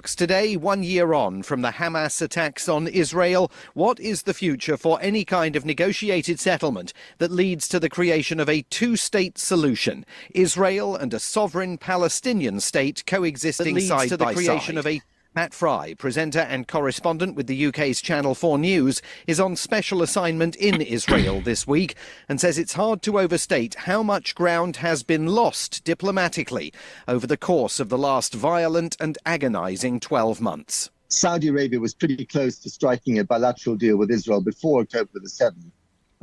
Marks. Today, 1 year on from the Hamas attacks on Israel, what is the future for any kind of negotiated settlement that leads to the creation of a two-state solution? Israel and a sovereign Palestinian state coexisting side by side. Matt Fry, presenter and correspondent with the UK's Channel 4 News, is on special assignment in Israel this week and says it's hard to overstate how much ground has been lost diplomatically over the course of the last violent and agonising 12 months. Saudi Arabia was pretty close to striking a bilateral deal with Israel before October the 7th.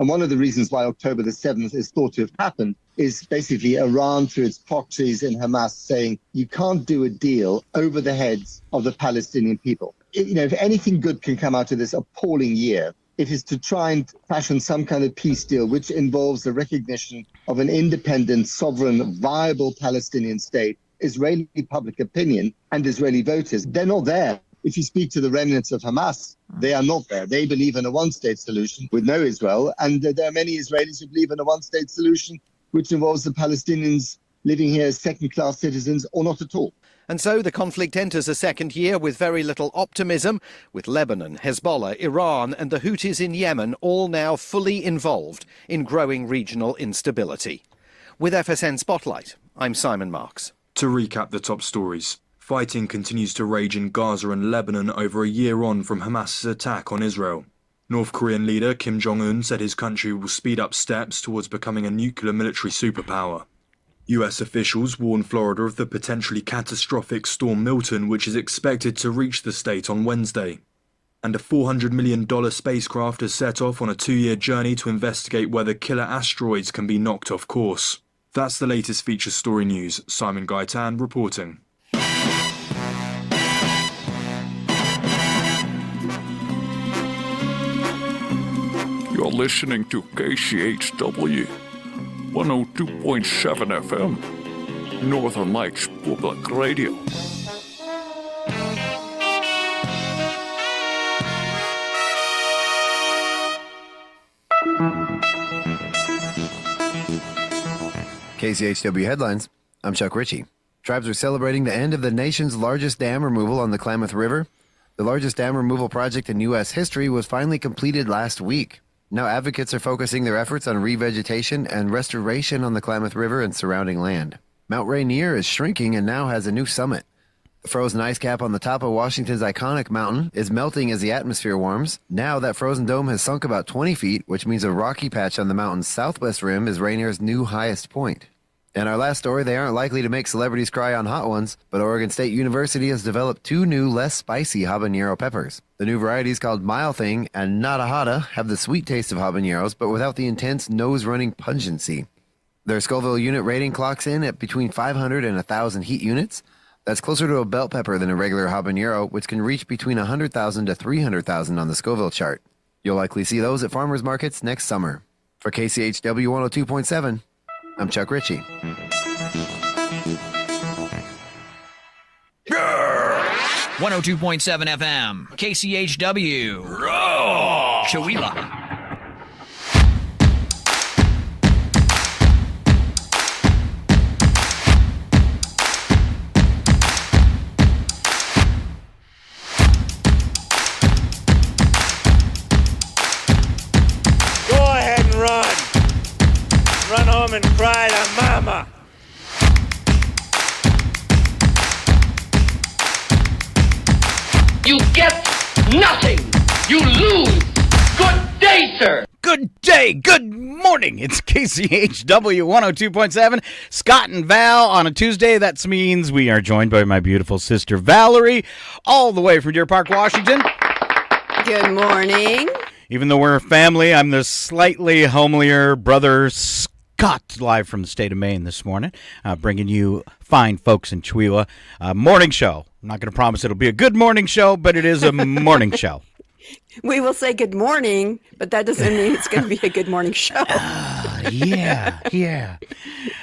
And one of the reasons why October the 7th is thought to have happened is basically Iran, through its proxies in Hamas, saying you can't do a deal over the heads of the Palestinian people. If anything good can come out of this appalling year, it is to try and fashion some kind of peace deal which involves the recognition of an independent, sovereign, viable Palestinian state. Israeli public opinion and Israeli voters, they're not there. If you speak to the remnants of Hamas, they are not there. They believe in a one-state solution with no Israel. And there are many Israelis who believe in a one-state solution which involves the Palestinians living here as second-class citizens or not at all. And so the conflict enters a second year with very little optimism, with Lebanon, Hezbollah, Iran and the Houthis in Yemen all now fully involved in growing regional instability. With FSN Spotlight, I'm Simon Marks. To recap the top stories. Fighting continues to rage in Gaza and Lebanon over a year on from Hamas's attack on Israel. North Korean leader Kim Jong-un said his country will speed up steps towards becoming a nuclear military superpower. US officials warn Florida of the potentially catastrophic Storm Milton, which is expected to reach the state on Wednesday. And a $400 million spacecraft has set off on a 2-year journey to investigate whether killer asteroids can be knocked off course. That's the latest feature story news. Simon Gaitan reporting. You're listening to KCHW 102.7 FM, Northern Lights Public Radio. KCHW headlines. I'm Chuck Ritchie. Tribes are celebrating the end of the nation's largest dam removal on the Klamath River. The largest dam removal project in U.S. history was finally completed last week. Now advocates are focusing their efforts on revegetation and restoration on the Klamath River and surrounding land. Mount Rainier is shrinking and now has a new summit. The frozen ice cap on the top of Washington's iconic mountain is melting as the atmosphere warms. Now that frozen dome has sunk about 20 feet, which means a rocky patch on the mountain's southwest rim is Rainier's new highest point. In our last story, they aren't likely to make celebrities cry on hot ones, but Oregon State University has developed 2 new, less spicy habanero peppers. The new varieties called Mile Thing and Nada Hada have the sweet taste of habaneros, but without the intense nose-running pungency. Their Scoville unit rating clocks in at between 500 and 1,000 heat units. That's closer to a bell pepper than a regular habanero, which can reach between 100,000 to 300,000 on the Scoville chart. You'll likely see those at farmers markets next summer. For KCHW 102.7, I'm Chuck Ritchie. 102.7 FM, KCHW. Roar! Chowila. Go ahead and run. Run home and cry to mama. You get nothing. You lose. Good day, sir. Good day, good morning. It's KCHW 102.7. Scott and Val on a Tuesday. That means we are joined by my beautiful sister Valerie, all the way from Deer Park, Washington. Good morning. Even though we're family, I'm the slightly homelier brother Scott, live from the state of Maine this morning, bringing you fine folks in Chowila. Morning show. I'm not going to promise it'll be a good morning show, but it is a morning show. We will say good morning, but that doesn't mean it's going to be a good morning show. Yeah.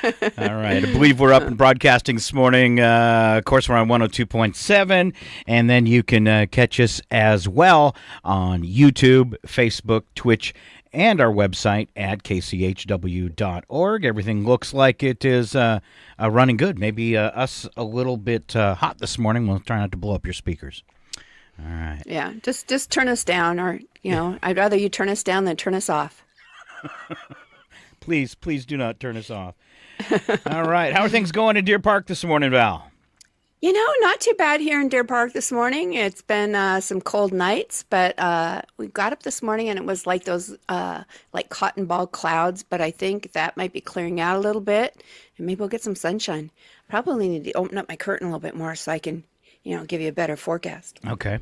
All right. I believe we're up and broadcasting this morning. Of course, we're on 102.7, and then you can catch us as well on YouTube, Facebook, Twitch, and our website at kchw.org. Everything looks like it is running good. Maybe us a little bit hot this morning. We'll try not to blow up your speakers. All right. Yeah, just turn us down, or I'd rather you turn us down than turn us off. Please do not turn us off. All right. How are things going in Deer Park this morning, Val? Not too bad here in Deer Park this morning. It's been some cold nights, but we got up this morning and it was like those like cotton ball clouds, but I think that might be clearing out a little bit and maybe we'll get some sunshine. Probably need to open up my curtain a little bit more so I can, give you a better forecast. Okay.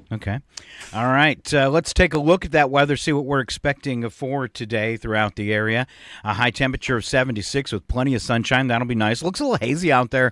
All right. Let's take a look at that weather, see what we're expecting for today throughout the area. A high temperature of 76 with plenty of sunshine. That'll be nice. Looks a little hazy out there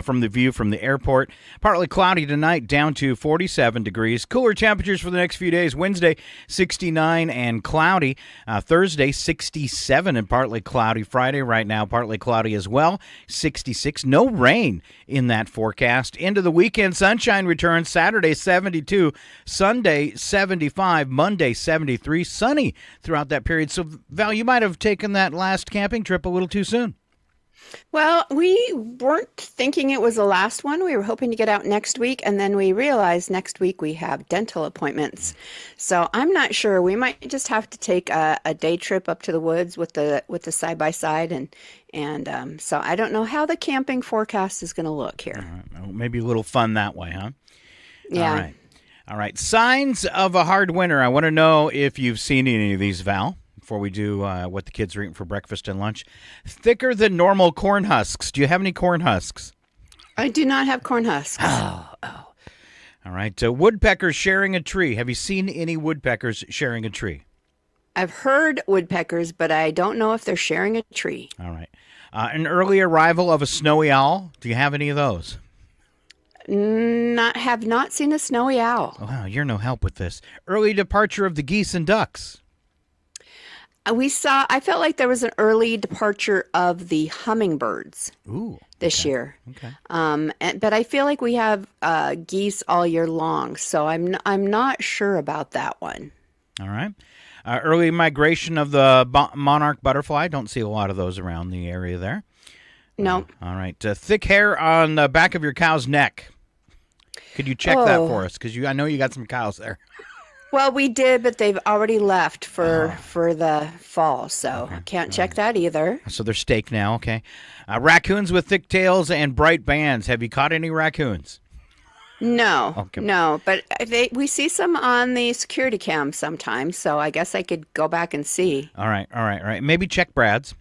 from the view from the airport. Partly cloudy tonight, down to 47 degrees. Cooler temperatures for the next few days. Wednesday, 69 and cloudy. Thursday, 67 and partly cloudy. Friday right now, partly cloudy as well, 66. No rain in that forecast. Into the weekend, sunshine returns. Saturday 72, Sunday 75, Monday 73, sunny throughout that period. So Val, you might have taken that last camping trip a little too soon. Well, we weren't thinking it was the last one. We were hoping to get out next week, and then we realized next week we have dental appointments. So I'm not sure. We might just have to take a day trip up to the woods with the side by side, and so I don't know how the camping forecast is going to look here. All right. Well, maybe a little fun that way, huh? Yeah. All right. Signs of a hard winter. I want to know if you've seen any of these, Val, before we do what the kids are eating for breakfast and lunch. Thicker than normal corn husks. Do you have any corn husks? I do not have corn husks. Oh. All right. Woodpeckers sharing a tree. Have you seen any woodpeckers sharing a tree? I've heard woodpeckers, but I don't know if they're sharing a tree. All right. An early arrival of a snowy owl. Do you have any of those? Have not seen a snowy owl. Wow, you're no help with this. Early departure of the geese and ducks. I felt like there was an early departure of the hummingbirds this year. Okay. But I feel like we have geese all year long, so I'm not sure about that one. All right. Early migration of the monarch butterfly. Don't see a lot of those around the area there. No. All right. Thick hair on the back of your cow's neck. Could you check that for us? Because I know you got some cows there. Well, we did, but they've already left for the fall, so can't check that either. So they're staked now, okay. Raccoons with thick tails and bright bands. Have you caught any raccoons? No, Okay. no, but we see some on the security cam sometimes, so I guess I could go back and see. All right. Maybe check Brad's.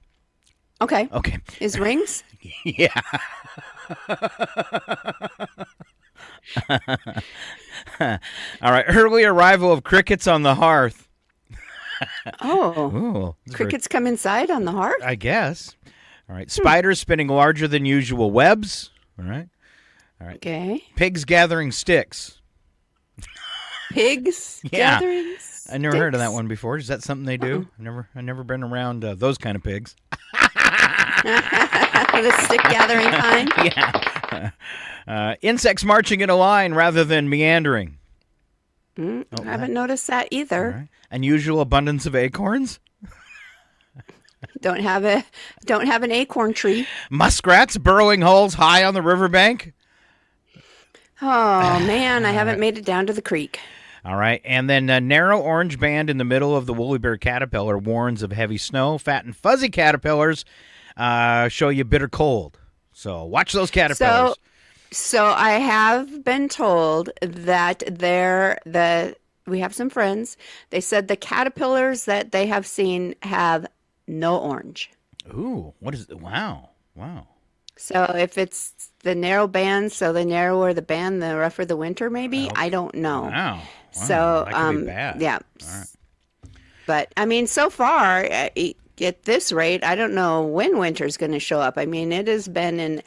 Okay. Okay. His rings? Yeah. All right. Early arrival of crickets on the hearth. Oh. Crickets come inside on the hearth? I guess. All right. Spiders spinning larger than usual webs. All right. Okay. Pigs gathering sticks. Pigs gathering sticks? I never heard of that one before. Is that something they do? I've never been around those kind of pigs. The stick gathering kind? Yeah. Insects marching in a line rather than meandering. I haven't noticed that either. Right. Unusual abundance of acorns. Don't have an acorn tree. Muskrats burrowing holes high on the riverbank. Oh man, I haven't made it down to the creek. All right, and then a narrow orange band in the middle of the woolly bear caterpillar warns of heavy snow. Fat and fuzzy caterpillars show you bitter cold. So watch those caterpillars. So I have been told that we have some friends. They said the caterpillars that they have seen have no orange. Ooh, what is it? Wow. So if it's the narrow band, so the narrower the band, the rougher the winter, maybe? I don't know. Wow. So, that could be bad. Yeah. All right. But, I mean, so far, at this rate, I don't know when winter's going to show up. I mean, it has been an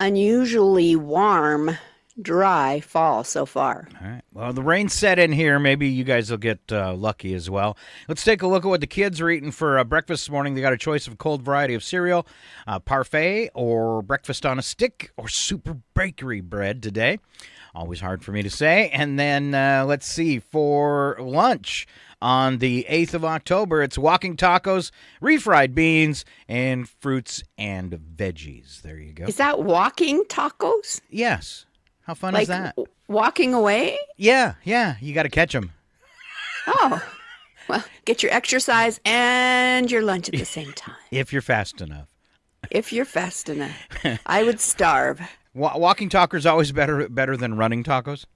unusually warm, dry fall so far. All right. Well, the rain set in here. Maybe you guys will get lucky as well. Let's take a look at what the kids are eating for breakfast this morning. They got a choice of a cold variety of cereal, parfait, or breakfast on a stick, or super bakery bread today. Always hard for me to say. And then let's see, for lunch on the 8th of October, it's walking tacos, refried beans, and fruits and veggies. There you go. Is that walking tacos? Yes. How fun Like is that? Walking away? Yeah. You got to catch them. Oh, well, get your exercise and your lunch at the same time. If you're fast enough. If you're fast enough. I would starve. Walking tacos is always better than running tacos.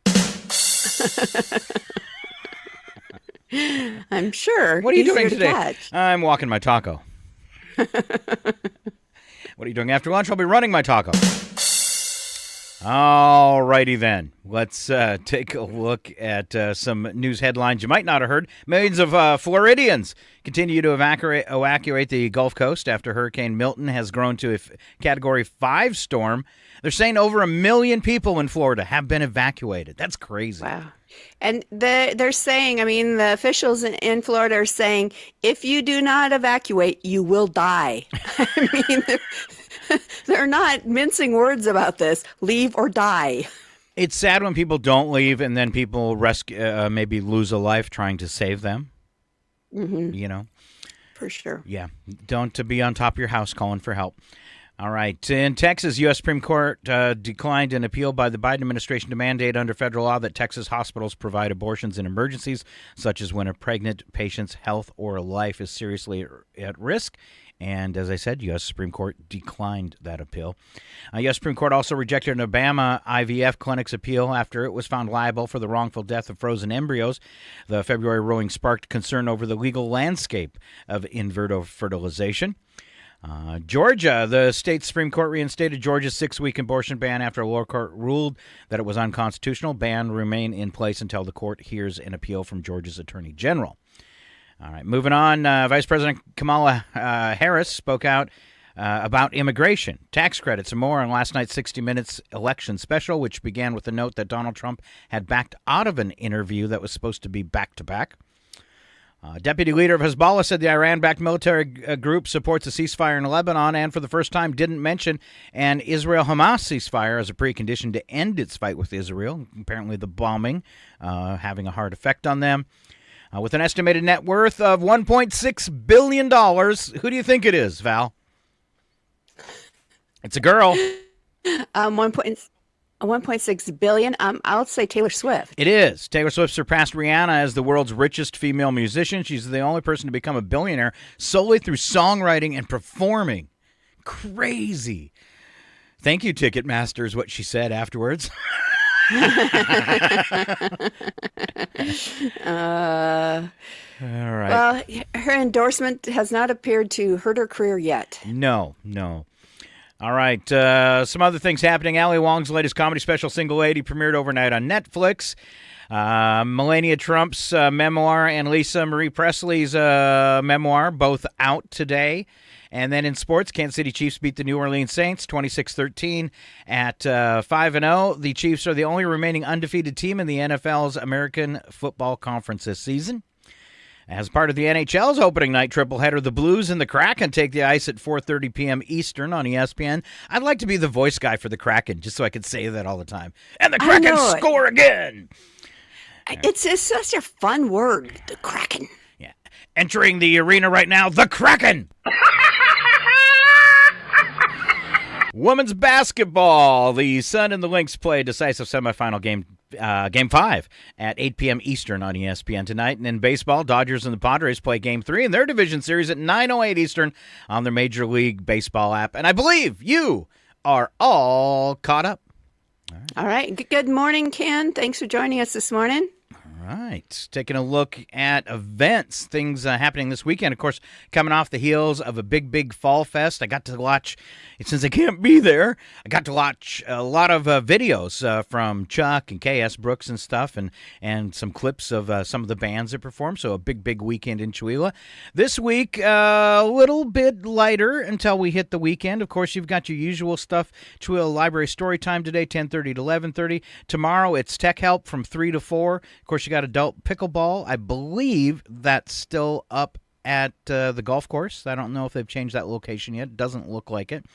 I'm sure. What are you doing Easier to today? catch. I'm walking my taco. What are you doing after lunch? I'll be running my taco. All righty then. Let's take a look at some news headlines you might not have heard. Millions of Floridians continue to evacuate the Gulf Coast after Hurricane Milton has grown to a Category 5 storm. They're saying over 1 million people in Florida have been evacuated. That's crazy. Wow. And they're saying, I mean, the officials in Florida are saying, if you do not evacuate, you will die. I mean, they're not mincing words about this. Leave or die. It's sad when people don't leave and then people maybe lose a life trying to save them. Mm-hmm. You know? For sure. Yeah. Don't be on top of your house calling for help. All right. In Texas, U.S. Supreme Court declined an appeal by the Biden administration to mandate under federal law that Texas hospitals provide abortions in emergencies, such as when a pregnant patient's health or life is seriously at risk. And as I said, U.S. Supreme Court declined that appeal. U.S. Supreme Court also rejected an Alabama IVF clinic's appeal after it was found liable for the wrongful death of frozen embryos. The February ruling sparked concern over the legal landscape of in vitro fertilization. Georgia, the state Supreme Court reinstated Georgia's 6-week abortion ban after a lower court ruled that it was unconstitutional. Ban remain in place until the court hears an appeal from Georgia's Attorney General. All right, moving on. Vice President Kamala Harris spoke out about immigration, tax credits, and more on last night's 60 Minutes election special, which began with a note that Donald Trump had backed out of an interview that was supposed to be back-to-back. Deputy leader of Hezbollah said the Iran-backed military group supports a ceasefire in Lebanon and for the first time didn't mention an Israel-Hamas ceasefire as a precondition to end its fight with Israel. Apparently the bombing having a hard effect on them. With an estimated net worth of $1.6 billion, who do you think it is, Val? It's a girl. 1.6 billion. I'll say Taylor Swift. It is. Taylor Swift surpassed Rihanna as the world's richest female musician. She's the only person to become a billionaire solely through songwriting and performing. Crazy. Thank you, Ticketmaster, is what she said afterwards. All right. Well, her endorsement has not appeared to hurt her career yet. No. All right. Some other things happening. Ali Wong's latest comedy special, Single Lady, premiered overnight on Netflix. Melania Trump's memoir and Lisa Marie Presley's memoir, both out today. And then in sports, Kansas City Chiefs beat the New Orleans Saints 26-13 at 5-0. The Chiefs are the only remaining undefeated team in the NFL's American Football Conference this season. As part of the NHL's opening night tripleheader, the Blues and the Kraken take the ice at 4:30 p.m. Eastern on ESPN. I'd like to be the voice guy for the Kraken, just so I could say that all the time. And the Kraken score again! It's such a fun word, the Kraken. Yeah. Entering the arena right now, the Kraken! Women's basketball. The Sun and the Lynx play decisive semifinal game 5 at 8 p.m. Eastern on ESPN tonight. And in baseball, Dodgers and the Padres play Game 3 in their division series at 9:08 Eastern on their Major League Baseball app. And I believe you are all caught up. All right. Good morning, Ken. Thanks for joining us this morning. All right. Taking a look at events, things happening this weekend. Of course, coming off the heels of a big fall fest. I got to watch, since I can't be there, I got to watch a lot of videos from Chuck and K.S. Brooks and stuff, and some clips of some of the bands that performed. So a big weekend in Chihuahua. This week, a little bit lighter until we hit the weekend. Of course, you've got your usual stuff. Chihuahua Library Story Time today, 10:30 to 11:30. Tomorrow, it's Tech Help from 3 to 4. Of course, you got adult pickleball. I believe that's still up at the golf course. I don't know if they've changed that location yet. It doesn't look like it.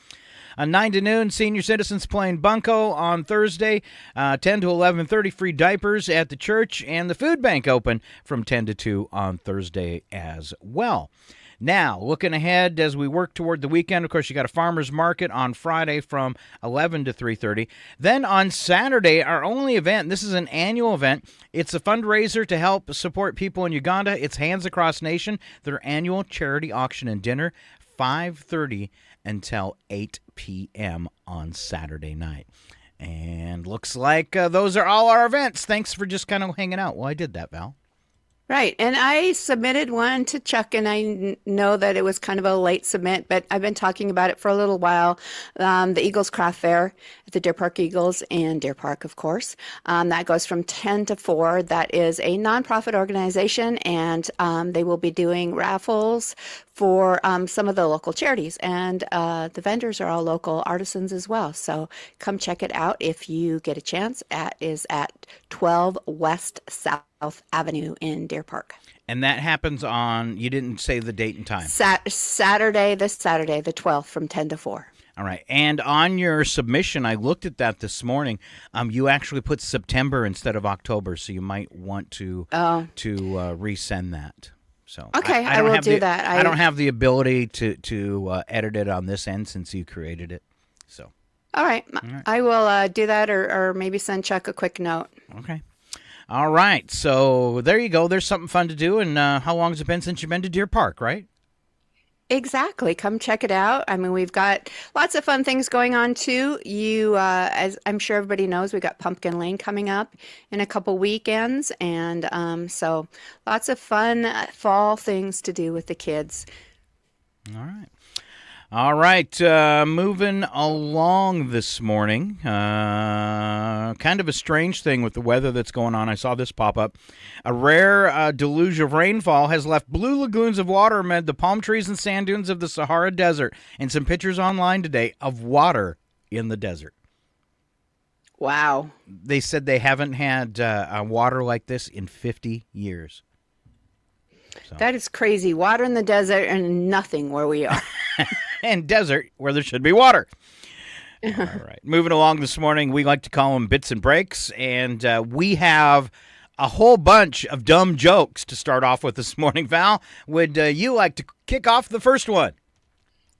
9 to noon, senior citizens playing bunco on Thursday. 10 to 11:30, free diapers at the church. And the food bank open from 10 to 2 on Thursday as well. Now, looking ahead as we work toward the weekend, of course, you got a farmer's market on Friday from 11 to 3:30. Then on Saturday, our only event, this is an annual event. It's a fundraiser to help support people in Uganda. It's Hands Across Nation, their annual charity auction and dinner, 5:30 until 8 p.m. on Saturday night. And looks like those are all our events. Thanks for just kind of hanging out while I did that, Val. Right. And I submitted one to Chuck, and I know that it was kind of a late submit, but I've been talking about it for a little while. The Eagles Craft Fair at the Deer Park Eagles in Deer Park, of course. That goes from 10 to 4. That is a nonprofit organization, and they will be doing raffles for some of the local charities. And the vendors are all local artisans as well. So come check it out if you get a chance. It is at 12 West South Avenue in Deer Park. And that happens on, you didn't say the date and time. Saturday, the 12th from 10 to 4. All right. And on your submission, I looked at that this morning. You actually put September instead of October, so you might want to resend that. So okay, I will do that. I don't have the ability to edit it on this end since you created it. So. All right. I will do that, or maybe send Chuck a quick note. Okay. All right. So there you go. There's something fun to do. And how long has it been since you've been to Deer Park, right? Exactly. Come check it out. I mean, we've got lots of fun things going on, too. As I'm sure everybody knows, we got Pumpkin Lane coming up in a couple weekends. And so lots of fun fall things to do with the kids. All right. All right, moving along this morning. Kind of a strange thing with the weather that's going on. I saw this pop up. A rare deluge of rainfall has left blue lagoons of water amid the palm trees and sand dunes of the Sahara Desert. And some pictures online today of water in the desert. Wow. They said they haven't had water like this in 50 years. So. That is crazy. Water in the desert and nothing where we are. And desert where there should be water. All right. Moving along this morning, we like to call them bits and breaks, and we have a whole bunch of dumb jokes to start off with this morning. Val, would you like to kick off the first one?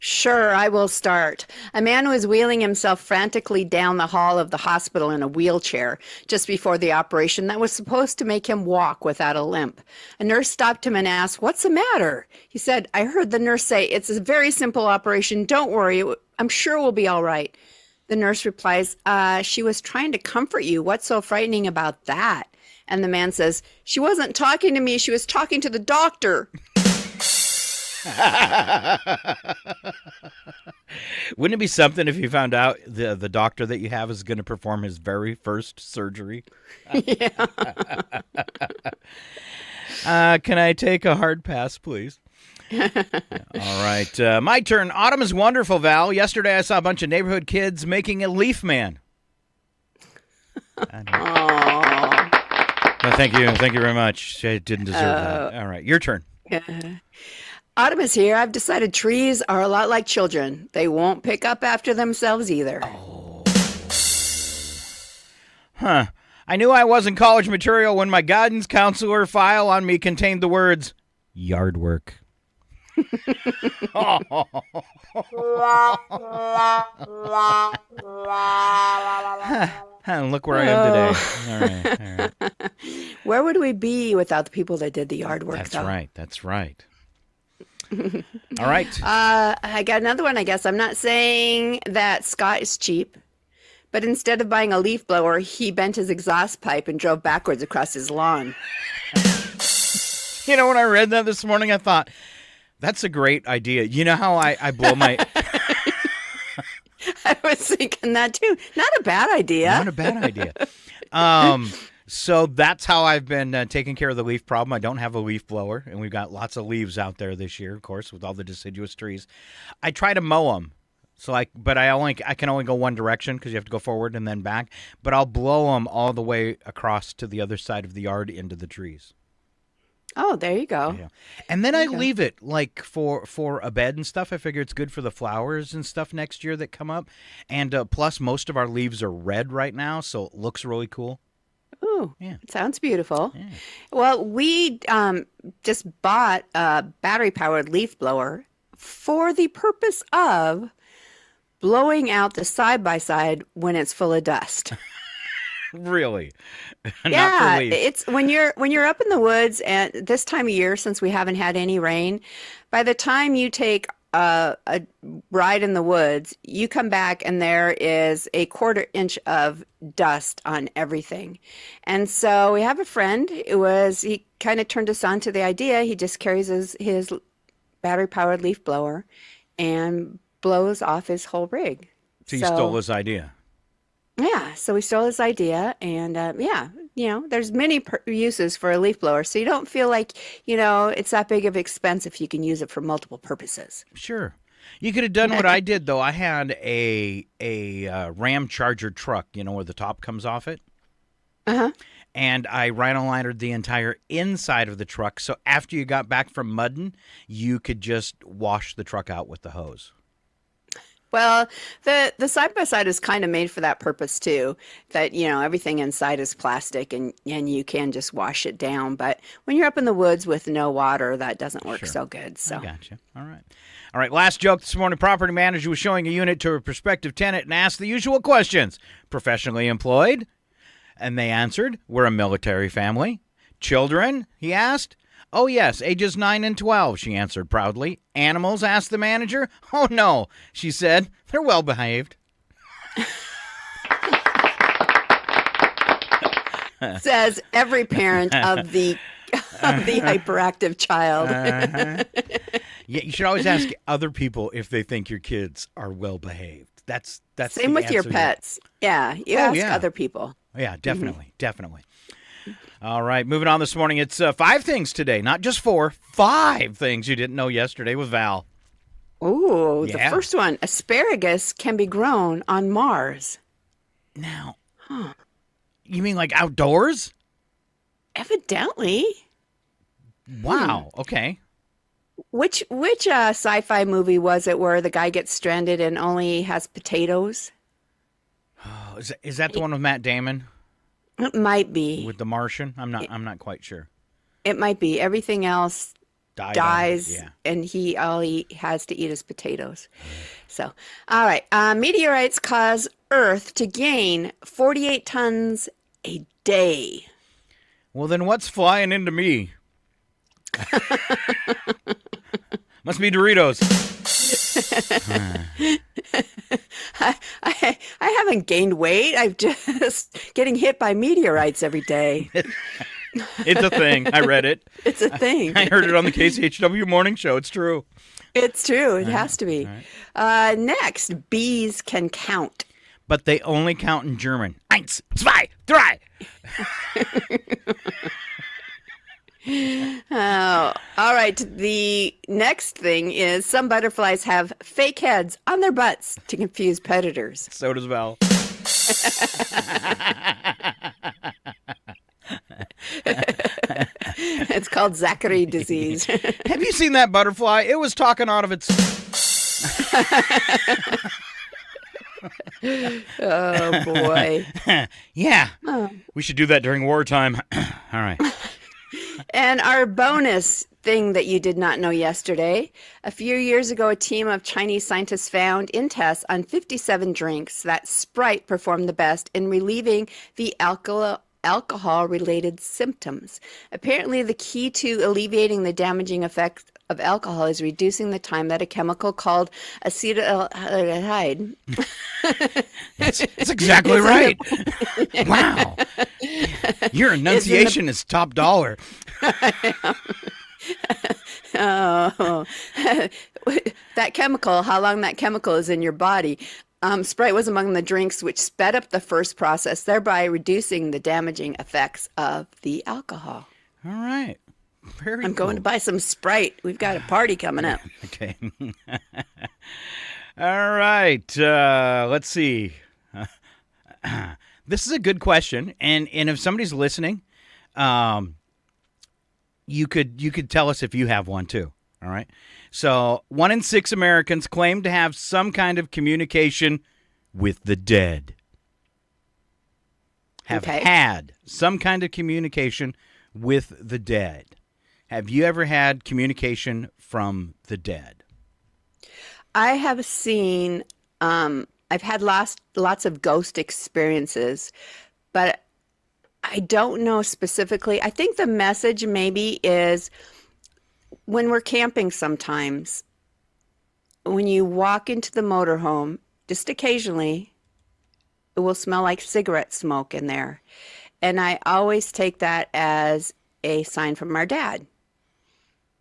Sure, I will start. A man was wheeling himself frantically down the hall of the hospital in a wheelchair just before the operation that was supposed to make him walk without a limp. A nurse stopped him and asked, "What's the matter?" He said, "I heard the nurse say it's a very simple operation. Don't worry. I'm sure we'll be all right." The nurse replies, "She was trying to comfort you. What's so frightening about that?" And the man says, "She wasn't talking to me. She was talking to the doctor." Wouldn't it be something if you found out the doctor that you have is going to perform his very first surgery? Yeah. Can I take a hard pass, please? All right. My turn. Autumn is wonderful, Val. Yesterday I saw a bunch of neighborhood kids making a leaf man. Well, thank you. Thank you very much. I didn't deserve that. All right. Your turn. Autumn is here. I've decided trees are a lot like children. They won't pick up after themselves either. Oh. Huh. I knew I wasn't college material when my guidance counselor file on me contained the words, yard work. Look where I am today. All right. Where would we be without the people that did the yard work, That's though? right. That's right. All right. I got another one, I guess. I'm not saying that Scott is cheap, but instead of buying a leaf blower, he bent his exhaust pipe and drove backwards across his lawn. You know, when I read that this morning, I thought, that's a great idea. You know how I blow my... I was thinking that, too. Not a bad idea. Not a bad idea. So that's how I've been taking care of the leaf problem. I don't have a leaf blower, and we've got lots of leaves out there this year, of course, with all the deciduous trees. I try to mow them, but I can only go one direction because you have to go forward and then back. But I'll blow them all the way across to the other side of the yard into the trees. Oh, there you go. Yeah. And then There I you go. leave it like for a bed and stuff. I figure it's good for the flowers and stuff next year that come up. And plus, most of our leaves are red right now, so it looks really cool. Ooh, Yeah. it sounds beautiful. Yeah. Well, we just bought a battery-powered leaf blower for the purpose of blowing out the side-by-side when it's full of dust. Really? Not Yeah, for leaves. it's when you're up in the woods and this time of year, since we haven't had any rain, by the time you take a ride in the woods, you come back and there is a 1/4 inch of dust on everything. And so we have a friend he kind of turned us on to the idea. He just carries his battery-powered leaf blower and blows off his whole rig. So you stole his idea. Yeah, so we stole his idea, and there's many uses for a leaf blower, so you don't feel like, it's that big of expense if you can use it for multiple purposes. Sure. You could have done what I did, though. I had a Ram Charger truck, where the top comes off it. Uh-huh. And I rhino-linered the entire inside of the truck, so after you got back from mudding, you could just wash the truck out with the hose. Well, the side-by-side is kind of made for that purpose too, that, everything inside is plastic and you can just wash it down. But when you're up in the woods with no water, that doesn't work so good. So I gotcha. All right. Last joke this morning. Property manager was showing a unit to a prospective tenant and asked the usual questions. Professionally employed? And they answered, we're a military family. Children? He asked. Oh, yes, ages 9 and 12, she answered proudly. Animals? Asked the manager. Oh, no, she said. They're well behaved. says every parent of the hyperactive child. Yeah, you should always ask other people if they think your kids are well behaved. That's Same with your pets. Yeah, you ask other people. Yeah, definitely, definitely. All right, moving on this morning. It's 5 things today, not just 4. 5 things you didn't know yesterday with Val. Ooh, Yeah. The first one. Asparagus can be grown on Mars. Now, you mean like outdoors? Evidently. Wow, okay. Which sci-fi movie was it where the guy gets stranded and only has potatoes? Oh, is that the one with Matt Damon? It might be. With the Martian? I'm not quite sure. It might be. Everything else dies, yeah. and all he has to eat is potatoes. So, all right. Meteorites cause Earth to gain 48 tons a day. Well, then what's flying into me? Must be Doritos. I haven't gained weight. I'm just getting hit by meteorites every day. It's a thing. I read it. It's a thing. I heard it on the KCHW morning show. It's true. It's true. It has to be. Next, bees can count. But they only count in German. 1, 2, 3. Oh, all right. The next thing is some butterflies have fake heads on their butts to confuse predators. So does Val. It's called Zachary disease. Have you seen that butterfly? It was talking out of its... Oh, boy. Yeah. We should do that during wartime. All right. And our bonus thing that you did not know yesterday. A few years ago, a team of Chinese scientists found in tests on 57 drinks that Sprite performed the best in relieving the alcohol-related symptoms. Apparently, the key to alleviating the damaging effects of alcohol is reducing the time that a chemical called acetaldehyde. That's exactly right. Wow. Your enunciation is top dollar. Oh, that chemical, how long that chemical is in your body. Sprite was among the drinks which sped up the first process, thereby reducing the damaging effects of the alcohol. All right. Very I'm going to buy some Sprite. We've got a party coming up. Okay. All right. Let's see. This is a good question. And if somebody's listening, you could tell us if you have one too. All right. So 1 in 6 Americans claim to have some kind of communication with the dead. Have had some kind of communication with the dead. Have you ever had communication from the dead? I have seen, I've had lots of ghost experiences, but I don't know specifically. I think the message maybe is when we're camping sometimes, when you walk into the motorhome, just occasionally, it will smell like cigarette smoke in there. And I always take that as a sign from our dad.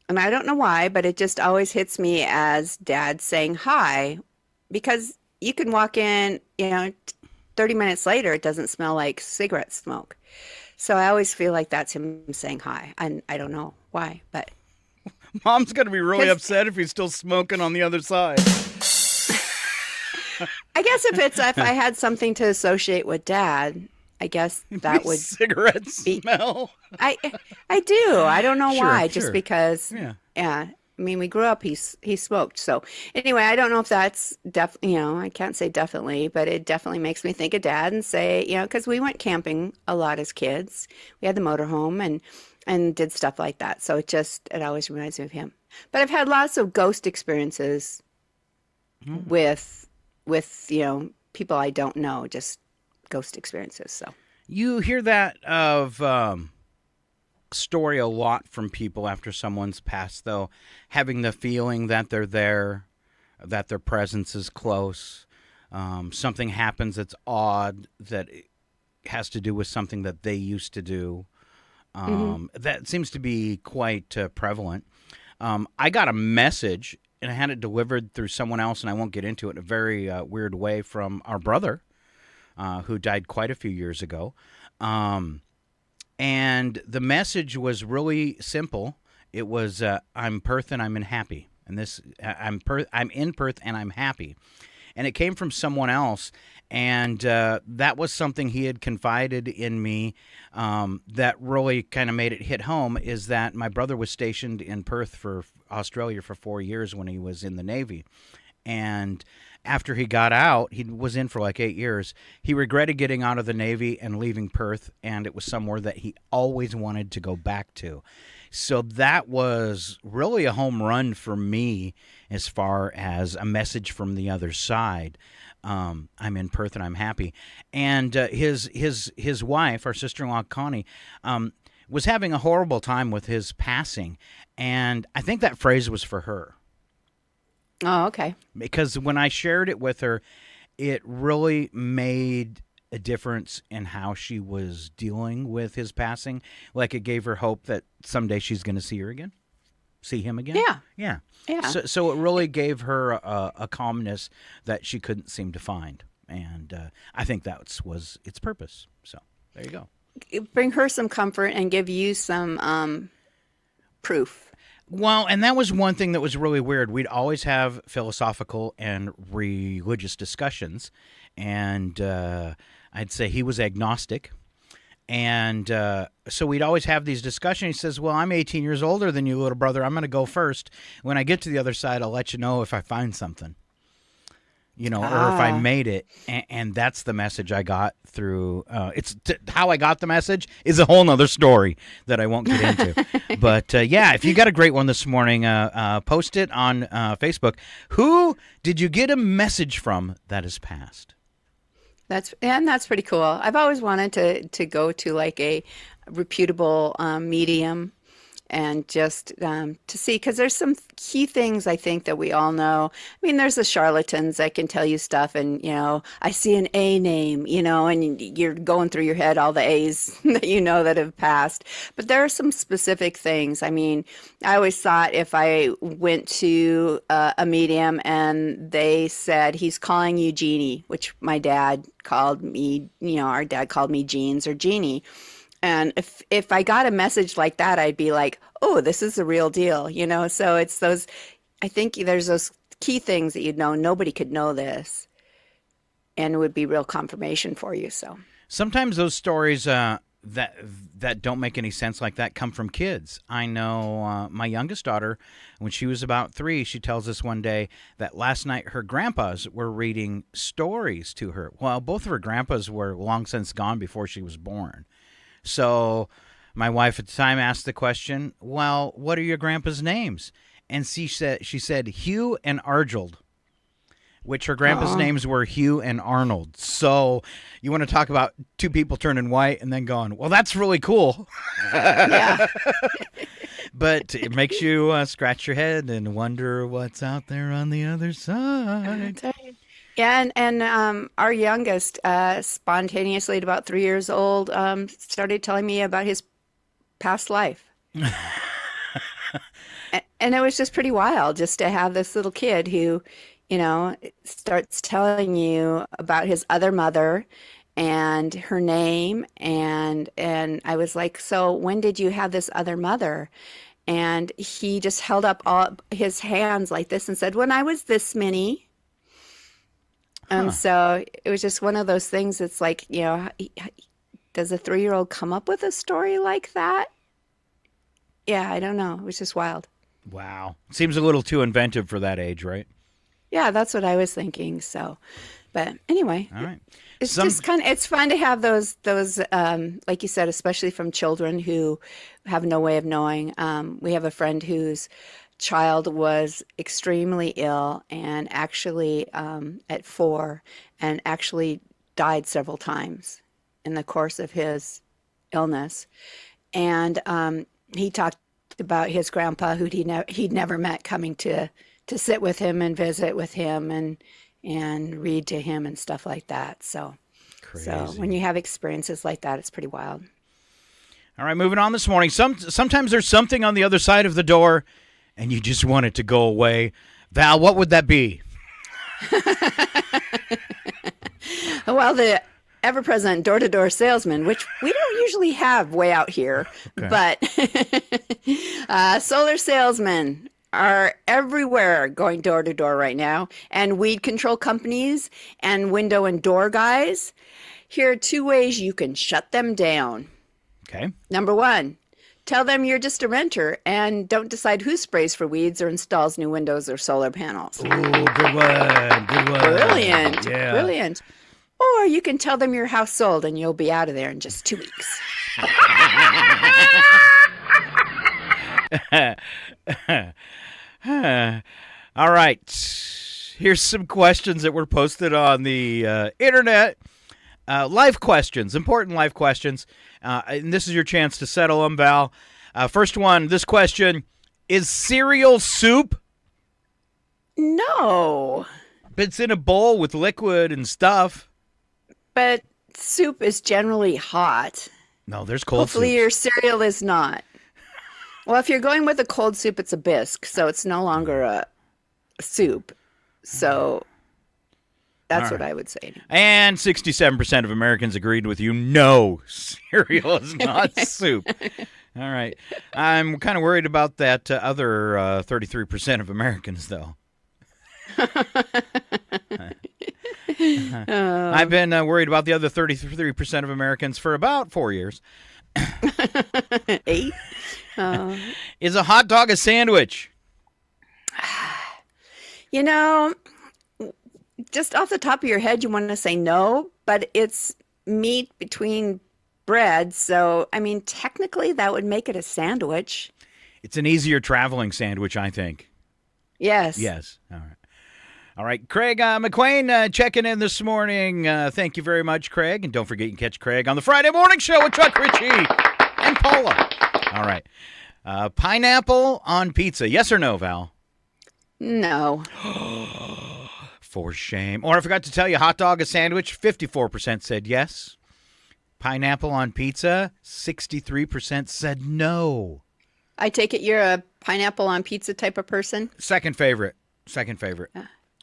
And I don't know why, but it just always hits me as dad saying hi, because you can walk in, 30 minutes later, it doesn't smell like cigarette smoke. So I always feel like that's him saying hi. And I don't know why, but. Mom's going to be really upset if he's still smoking on the other side. I guess if I had something to associate with dad, I guess that would cigarette smell. I do. I don't know why. Sure. Just because. Yeah. I mean, we grew up. He smoked. So anyway, I don't know if that's I can't say definitely, but it definitely makes me think of dad and say, because we went camping a lot as kids. We had the motorhome and did stuff like that. So it always reminds me of him. But I've had lots of ghost experiences with people I don't know, just ghost experiences. So you hear that of story a lot from people after someone's passed, though, having the feeling that they're there, that their presence is close. Something happens that's odd, that has to do with something that they used to do. That seems to be quite prevalent. I got a message, and I had it delivered through someone else, and I won't get into it in a very weird way, from our brother, who died quite a few years ago. And the message was really simple. It was, I'm Perth and I'm happy. And I'm in Perth and I'm happy. And it came from someone else. And that was something he had confided in me that really kind of made it hit home, is that my brother was stationed in Perth for Australia for 4 years when he was in the Navy. And after he got out, he was in for like 8 years. He regretted getting out of the Navy and leaving Perth, and it was somewhere that he always wanted to go back to. So that was really a home run for me as far as a message from the other side. I'm in Perth and I'm happy. And his wife, our sister-in-law Connie, was having a horrible time with his passing, and I think that phrase was for her. Oh, okay. Because when I shared it with her, it really made a difference in how she was dealing with his passing. Like, it gave her hope that someday she's going to see him again. Yeah. So it really gave her a calmness that she couldn't seem to find. And I think that was its purpose. So there you go. Bring her some comfort and give you some proof. Well, and that was one thing that was really weird. We'd always have philosophical and religious discussions, and I'd say he was agnostic. And so we'd always have these discussions. He says, well, I'm 18 years older than you, little brother. I'm going to go first. When I get to the other side, I'll let you know if I find something, or if I made it. And that's the message I got through. How I got the message is a whole nother story that I won't get into. But if you got a great one this morning, post it on Facebook. Who did you get a message from that has passed? That's pretty cool. I've always wanted to go to like a reputable medium and just to see, because there's some key things I think that we all know. I mean, there's the charlatans that can tell you stuff, and I see an A name, and you're going through your head all the A's that that have passed. But there are some specific things. I mean, I always thought if I went to a medium and they said he's calling you Jeannie, which my dad called me, our dad called me Jeans or Jeannie. And if I got a message like that, I'd be like, oh, this is the real deal, So it's those, I think there's those key things that nobody could know this, and it would be real confirmation for you. So sometimes those stories that don't make any sense like that come from kids. I know my youngest daughter, when she was about 3, she tells us one day that last night her grandpas were reading stories to her. Well, both of her grandpas were long since gone before she was born. So my wife at the time asked the question, well, what are your grandpa's names? And she said Hugh and Arjold, which her grandpa's names were Hugh and Arnold. So you want to talk about two people turning white and then going, well, that's really cool. Yeah. But it makes you scratch your head and wonder what's out there on the other side. Yeah, and our youngest, spontaneously at about 3 years old, started telling me about his past life. And it was just pretty wild just to have this little kid who, starts telling you about his other mother and her name. And I was like, so when did you have this other mother? And he just held up all his hands like this and said, when I was this many. And so it was just one of those things that's like, does a 3-year-old come up with a story like that? Yeah, I don't know. It was just wild. Wow. Seems a little too inventive for that age, right? Yeah, that's what I was thinking. So, but anyway, all right. It's just it's fun to have those, like you said, especially from children who have no way of knowing. We have a friend whose child was extremely ill and actually at 4 and actually died several times in the course of his illness. And he talked about his grandpa, who he'd never met, coming to sit with him and visit with him and read to him and stuff like that. So when you have experiences like that, it's pretty wild. All right, moving on this morning. Sometimes there's something on the other side of the door, and you just want it to go away. Val, what would that be? Well, the ever-present door-to-door salesman, which we don't usually have way out here, but solar salesmen are everywhere going door-to-door right now, and weed control companies and window and door guys. Here are 2 ways you can shut them down. Okay. Number 1, tell them you're just a renter and don't decide who sprays for weeds or installs new windows or solar panels. Oh, good one. Good one. Brilliant. Yeah. Brilliant. Or you can tell them your house sold and you'll be out of there in just 2 weeks. All right. Here's some questions that were posted on the internet. Life questions, important life questions. And this is your chance to settle them, Val. First one, this question, is cereal soup? No. It's in a bowl with liquid and stuff. But soup is generally hot. No, there's cold soup. Hopefully your cereal is not. Well, if you're going with a cold soup, it's a bisque, so it's no longer a soup. So that's what I would say. And 67% of Americans agreed with you. No, cereal is not soup. All right. I'm kind of worried about that other 33% of Americans, though. I've been worried about the other 33% of Americans for about 4 years. 8? Is a hot dog a sandwich? Just off the top of your head, you want to say no, but it's meat between bread. So, technically that would make it a sandwich. It's an easier traveling sandwich, I think. Yes. Yes. All right. All right, Craig McQueen checking in this morning. Thank you very much, Craig. And don't forget you can catch Craig on the Friday Morning Show with Chuck Ritchie and Paula. All right. Pineapple on pizza, yes or no, Val? No. For shame. Or I forgot to tell you, hot dog, a sandwich, 54% said yes. Pineapple on pizza, 63% said no. I take it you're a pineapple on pizza type of person? Second favorite.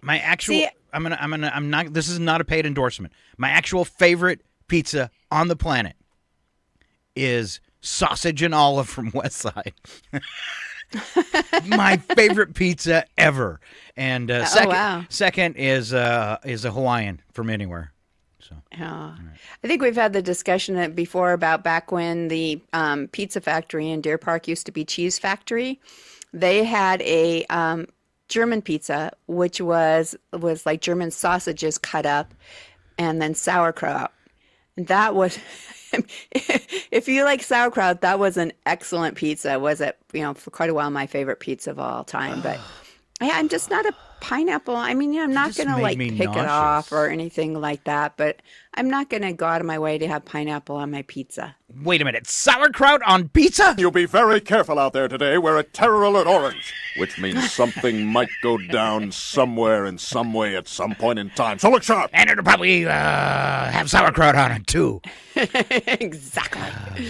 My actual, I'm not, this is not a paid endorsement. My actual favorite pizza on the planet is sausage and olive from Westside. My favorite pizza ever. And second is a Hawaiian from anywhere. So I think we've had the discussion before about back when the pizza factory in Deer Park used to be Cheese Factory. They had a German pizza, which was like German sausages cut up and then sauerkraut. That was, if you like sauerkraut, that was an excellent pizza. Was it, for quite a while, my favorite pizza of all time. But I'm just not a pineapple. I mean, I'm not going to like pick it off or anything like that, but I'm not going to go out of my way to have pineapple on my pizza. Wait a minute, sauerkraut on pizza? You'll be very careful out there today. We're at Terror Alert Orange, which means something might go down somewhere in some way at some point in time. So look sharp. And it'll probably have sauerkraut on it, too. Exactly.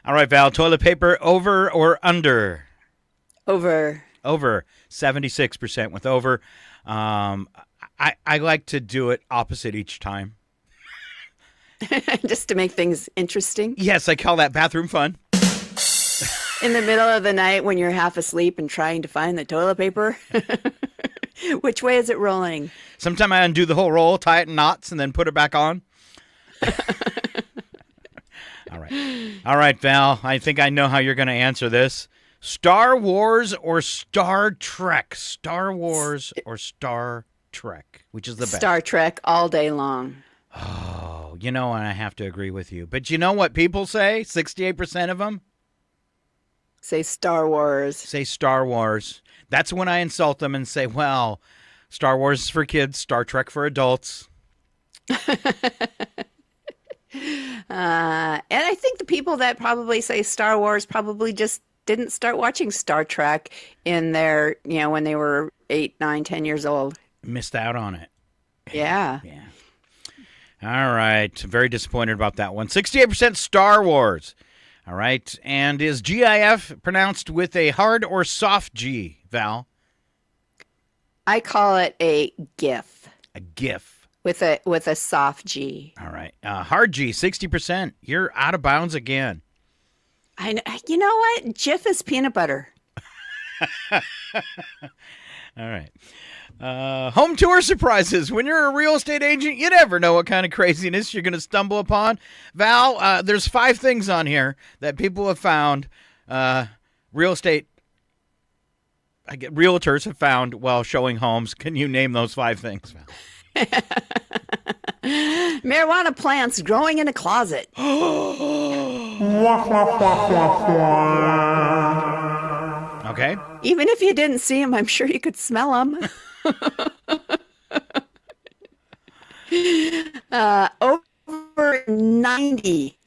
All right, Val, toilet paper over or under? Over. Over. 76% with over. I like to do it opposite each time. Just to make things interesting? Yes, I call that bathroom fun. In the middle of the night when you're half asleep and trying to find the toilet paper? Which way is it rolling? Sometimes I undo the whole roll, tie it in knots, and then put it back on. All right, Val, I think I know how you're going to answer this. Star Wars or Star Trek? Star Wars or Star Trek? Which is the best? Star Trek all day long. Oh, and I have to agree with you. But you know what people say? 68% of them? Say Star Wars. Say Star Wars. That's when I insult them and say, well, Star Wars is for kids, Star Trek for adults. And I think the people that probably say Star Wars probably just didn't start watching Star Trek in their, when they were 8, 9, 10 years old. Missed out on it. Yeah. Yeah. All right. Very disappointed about that one. 68% Star Wars. All right. And is GIF pronounced with a hard or soft G, Val? I call it a GIF. A GIF. With a soft G. All right. Hard G, 60%. You're out of bounds again. You know what? Jif is peanut butter. All right. Home tour surprises. When you're a real estate agent, you never know what kind of craziness you're going to stumble upon. Val, there's 5 things on here that people have found, realtors have found while showing homes. Can you name those 5 things, Val? Marijuana plants growing in a closet. Okay. Even if you didn't see them, I'm sure you could smell them. Over 90,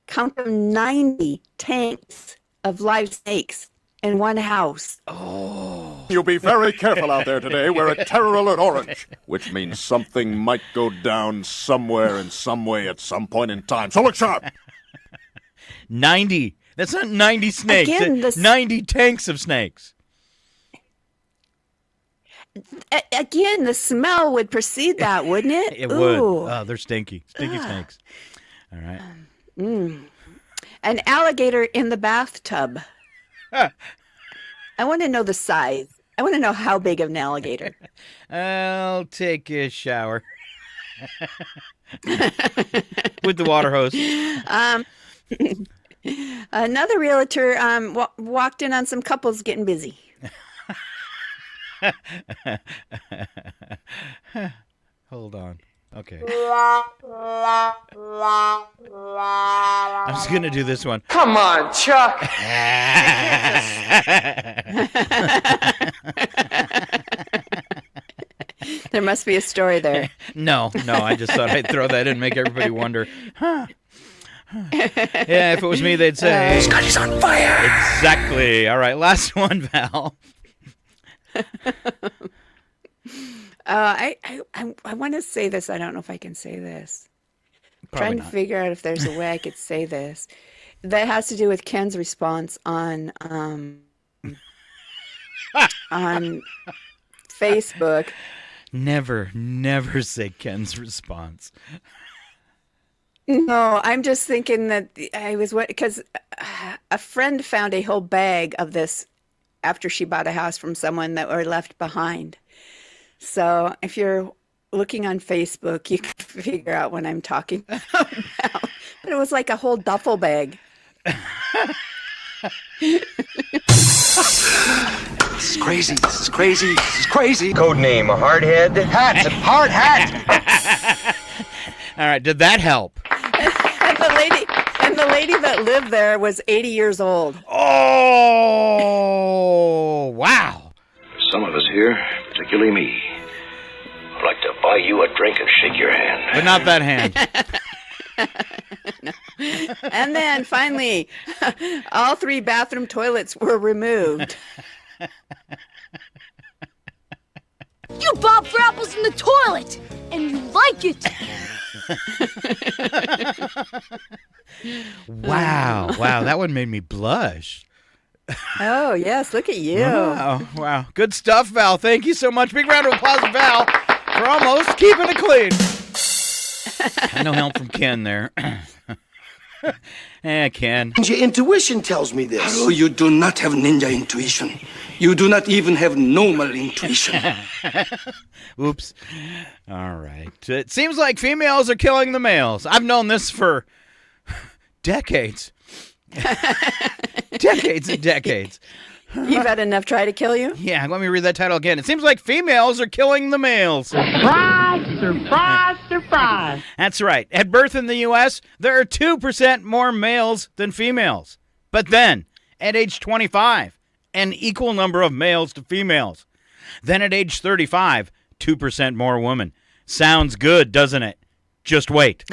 count them, 90 tanks of live snakes in one house. Oh. You'll be very careful out there today. We're at Terror Alert Orange, which means something might go down somewhere in some way at some point in time. So look sharp. 90. That's not 90 snakes. Again, 90 tanks of snakes. Again, the smell would precede that, wouldn't it? It Ooh. would. Oh, they're stinky. Stinky snakes. All right. An alligator in the bathtub. I want to know the size. I want to know how big of an alligator. I'll take a shower. With the water hose. Another realtor walked in on some couples getting busy. Hold on. Okay. I'm just going to do this one. Come on, Chuck. There must be a story there. No, I just thought I'd throw that in and make everybody wonder. Huh. Yeah, if it was me, they'd say, Scotty's on fire. Exactly. All right, last one, Val. I want to say this. I don't know if I can say this. Probably Trying to figure out if there's a way I could say this. That has to do with Ken's response on Facebook. Never say Ken's response. No, I'm just thinking that because a friend found a whole bag of this after she bought a house from someone that were left behind. So if you're looking on Facebook, you can figure out what I'm talking about. But it was like a whole duffel bag. This is crazy. This is crazy. This is crazy. Code name, a hard head. Hat. Hard hat. All right, did that help? And the lady that lived there was 80 years old. Oh, wow. Some of us here, particularly me, would like to buy you a drink and shake your hand. But not that hand. No. And then finally, all 3 bathroom toilets were removed. You bob for apples in the toilet, and you like it. Wow, that one made me blush. Oh, yes, look at you. Wow. Good stuff, Val. Thank you so much. Big round of applause for Val for almost keeping it clean. No help from Ken there. Ken. Your intuition tells me this. Oh, you do not have ninja intuition. You do not even have normal intuition. Oops. All right. It seems like females are killing the males. I've known this for decades. Decades and decades. You've had enough try to kill you? Yeah, let me read that title again. It seems like females are killing the males. Surprise, surprise, surprise. That's right. At birth in the U.S., there are 2% more males than females. But then, at age 25, an equal number of males to females. Then at age 35, 2% more women. Sounds good, doesn't it? Just wait.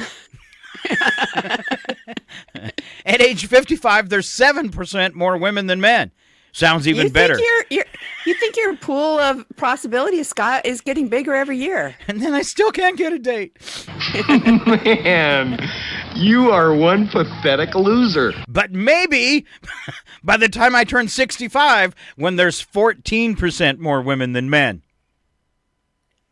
At age 55, there's 7% more women than men. Sounds even better. You think your pool of possibilities, Scott, is getting bigger every year. And then I still can't get a date. Man, you are one pathetic loser. But maybe by the time I turn 65, when there's 14% more women than men.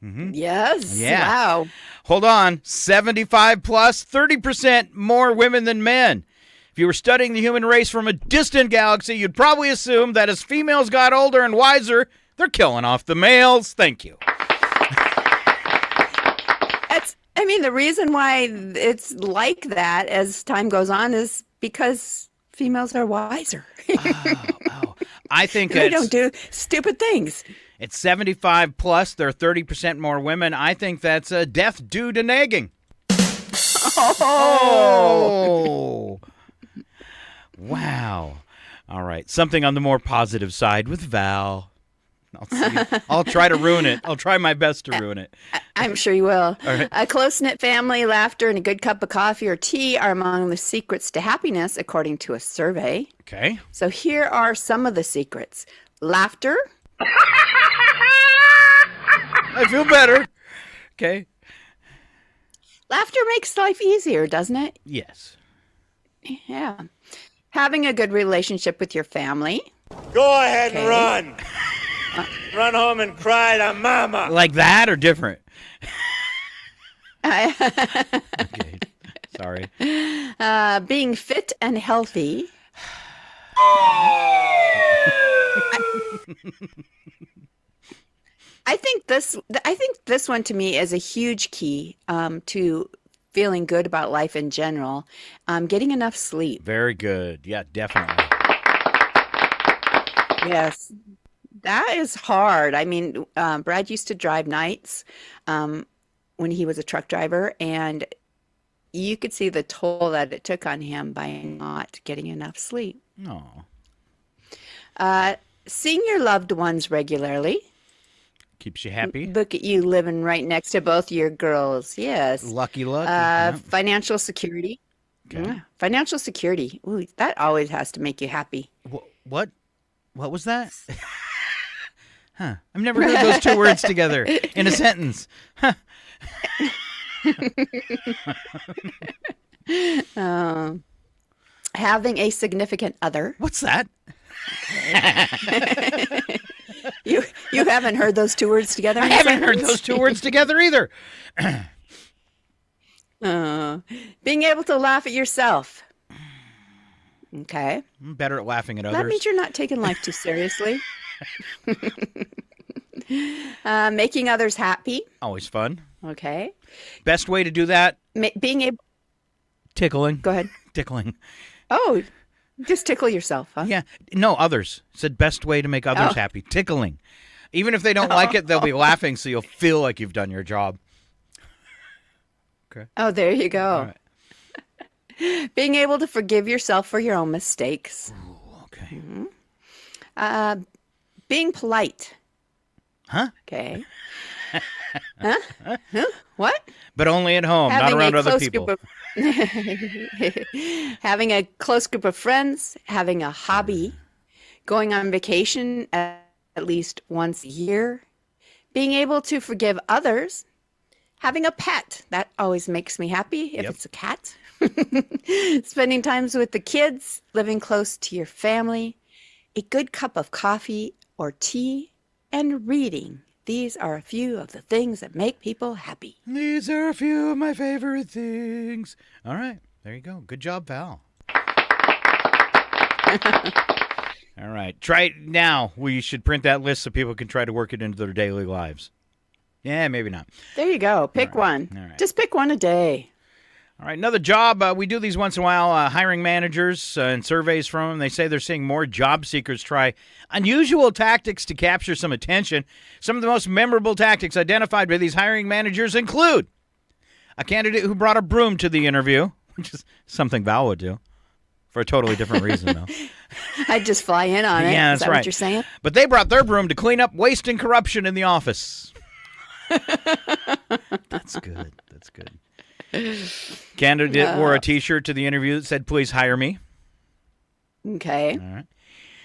Mm-hmm. Yes. Yeah. Wow. Hold on. 75 plus, 30% more women than men. If you were studying the human race from a distant galaxy, you'd probably assume that as females got older and wiser, they're killing off the males. Thank you. The reason why it's like that as time goes on is because females are wiser. I think they don't do stupid things. It's 75 plus. There are 30% more women. I think that's a death due to nagging. Oh. Wow. All right. Something on the more positive side with Val. I'll try to ruin it. I'll try my best to ruin it. I'm sure you will. All right. A close-knit family, laughter, and a good cup of coffee or tea are among the secrets to happiness, according to a survey. Okay. So here are some of the secrets. Laughter. I feel better. Okay. Laughter makes life easier, doesn't it? Yes. Yeah. Having a good relationship with your family. Go ahead and run. Run home and cry to mama. Like that or different? Okay. Sorry. Being fit and healthy. I think this one to me is a huge key to feeling good about life in general. Getting enough sleep. Very good. Yeah, definitely. Yes. That is hard. Brad used to drive nights when he was a truck driver, and you could see the toll that it took on him by not getting enough sleep. No. Seeing your loved ones regularly. Keeps you happy. Look at you living right next to both your girls. Yes. Lucky. Financial security. Okay. Yeah. Financial security. Ooh, that always has to make you happy. What was that? Huh. I've never heard those two words together in a sentence. Huh. Having a significant other. What's that? You haven't heard those two words together? I haven't heard those two words together either. Being able to laugh at yourself. Okay. I'm better at laughing at others. That means you're not taking life too seriously. Making others happy. Always fun. Okay. Best way to do that? Being able. Tickling. Go ahead. Tickling. Oh, just tickle yourself, huh? Yeah. No, others. Said best way to make others happy. Tickling. Even if they don't like it, they'll be laughing, so you'll feel like you've done your job. Okay. Oh, there you go. All right. Being able to forgive yourself for your own mistakes. Ooh, okay. Mm-hmm. Being polite. Huh? Okay. Huh? What? But only at home, not around other people. Having a close group of friends, having a hobby, going on vacation at least once a year, being able to forgive others, having a pet. That always makes me happy if it's a cat. Spending times with the kids, living close to your family, a good cup of coffee or tea, and reading. These are a few of the things that make people happy. These are a few of my favorite things. All right. There you go. Good job, Val. All right. Try it now. We should print that list so people can try to work it into their daily lives. Yeah, maybe not. There you go. Pick one. All right. Just pick one a day. All right, another job. We do these once in a while, hiring managers and surveys from them. They say they're seeing more job seekers try unusual tactics to capture some attention. Some of the most memorable tactics identified by these hiring managers include a candidate who brought a broom to the interview, which is something Val would do for a totally different reason, though. I'd just fly in on it. Yeah, Is that's that right. what you're saying? But they brought their broom to clean up waste and corruption in the office. That's good. That's good. Candidate wore a T-shirt to the interview that said, "Please hire me." Okay. All right.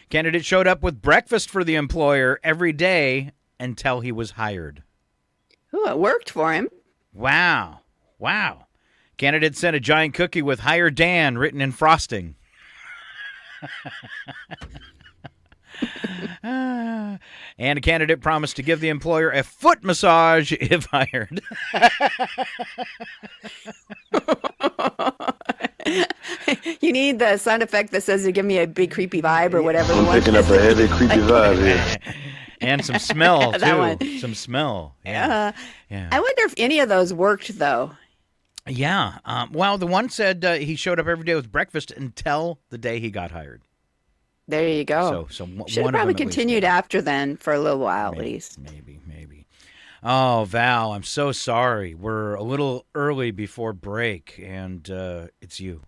Candidate showed up with breakfast for the employer every day until he was hired. Ooh, it worked for him. Wow. Wow. Candidate sent a giant cookie with "Hire Dan" written in frosting. And a candidate promised to give the employer a foot massage if hired. You need the sound effect that says to give me a big creepy vibe or whatever. I'm picking up a heavy, creepy vibe here. And some smell, That too. one. Some smell. Yeah. Yeah. I wonder if any of those worked, though. Yeah. Well, the one said he showed up every day with breakfast until the day he got hired. There you go. So should one have of probably them at least continued did. after then for a little while at least. Maybe. Oh, Val, I'm so sorry. We're a little early before break, and it's you.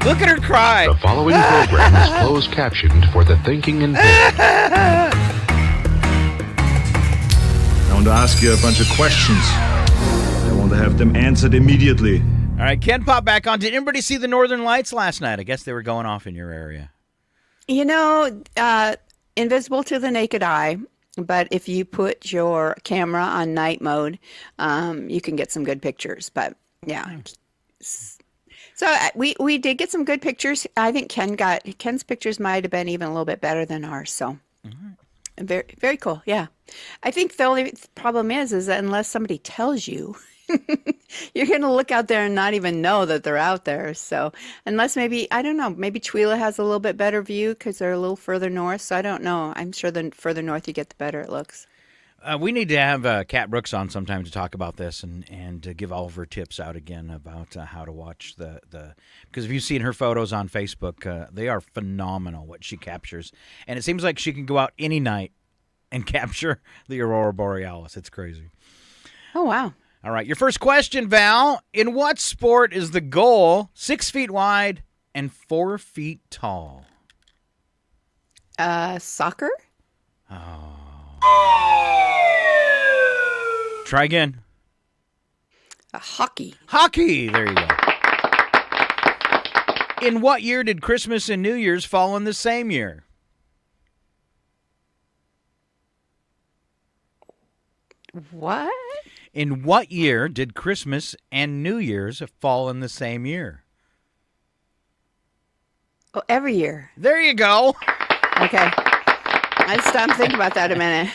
Look at her cry. The following program is closed captioned for the thinking and I want to ask you a bunch of questions. I want to have them answered immediately. All right, Ken, pop back on. Did anybody see the Northern Lights last night? I guess they were going off in your area. You know, invisible to the naked eye, but if you put your camera on night mode, you can get some good pictures. But yeah, so we did get some good pictures. I think Ken's pictures might have been even a little bit better than ours. So very, very cool. Yeah, I think the only problem is that unless somebody tells you. You're going to look out there and not even know that they're out there. So unless maybe, I don't know, maybe Chewila has a little bit better view because they're a little further north. So I don't know. I'm sure the further north you get, the better it looks. We need to have Kat Brooks on sometime to talk about this and give all of her tips out again about how to watch the because if you've seen her photos on Facebook, they are phenomenal what she captures. And it seems like she can go out any night and capture the Aurora Borealis. It's crazy. Oh, wow. All right, your first question, Val. In what sport is the goal 6 feet wide and 4 feet tall? Soccer? Try again. Hockey. Hockey. There you go. In what year did Christmas and New Year's fall in the same year? What? In what year did Christmas and New Year's fall in the same year? Oh, every year. There you go. Okay. I stopped thinking about that a minute.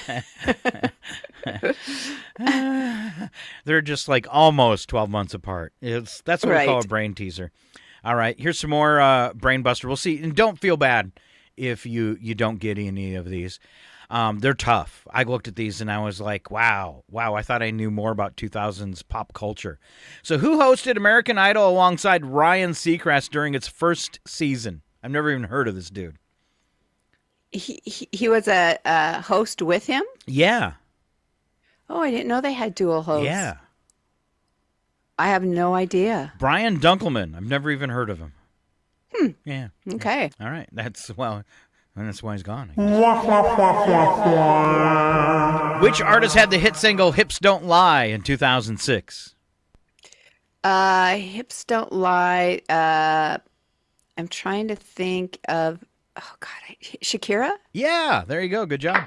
They're just like almost 12 months apart. That's what we call a brain teaser. All right, here's some more brain buster. We'll see. And don't feel bad if you don't get any of these. They're tough. I looked at these and I was like, wow. I thought I knew more about 2000s pop culture. So who hosted American Idol alongside Ryan Seacrest during its first season? I've never even heard of this dude. He was a host with him? Yeah. Oh, I didn't know they had dual hosts. Yeah. I have no idea. Brian Dunkelman. I've never even heard of him. Yeah. Okay. All right. That's why he's gone. Which artist had the hit single Hips Don't Lie in 2006? Hips Don't Lie. I'm trying to think of, Shakira? Yeah, there you go. Good job.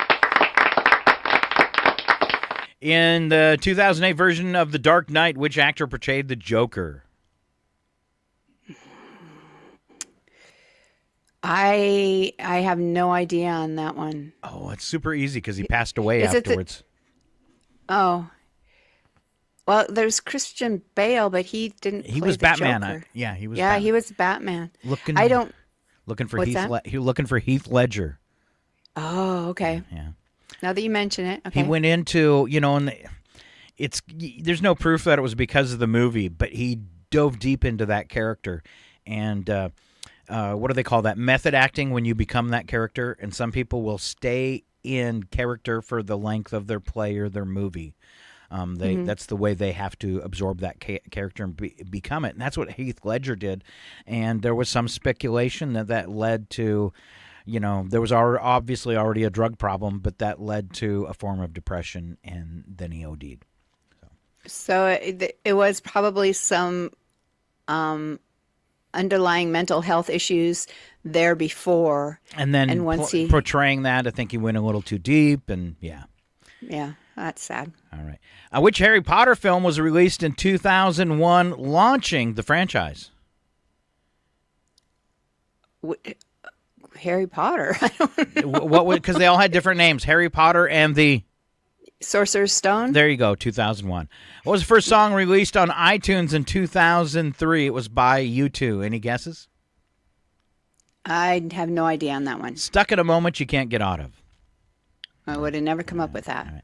In the 2008 version of The Dark Knight, which actor portrayed the Joker? I have no idea on that one. Oh, it's super easy because he passed away afterwards. Well, there's Christian Bale, but he didn't. He play was the Batman. Joker. Yeah, he was. Yeah, Batman. he was Batman. Looking for What's Heath. that? He was looking for Heath Ledger. Oh, okay. Yeah. Now that you mention it, okay. He went into there's no proof that it was because of the movie, but he dove deep into that character, and what do they call that? Method acting, when you become that character, and some people will stay in character for the length of their play or their movie. That's the way they have to absorb that character and become it, and that's what Heath Ledger did. And there was some speculation that led to, there was obviously already a drug problem, but that led to a form of depression, and then he OD'd. So it was probably some underlying mental health issues there before, and then once portraying that, I think he went a little too deep, and yeah, that's sad. All right, which Harry Potter film was released in 2001, launching the franchise? Harry Potter. I don't know. What? Because they all had different names. Harry Potter and the Sorcerer's Stone. There you go. 2001. What was the first song released on iTunes in 2003? It was by U2. Any guesses? I have no idea on that one. Stuck in a Moment You Can't Get Out Of. I would have never come up with that.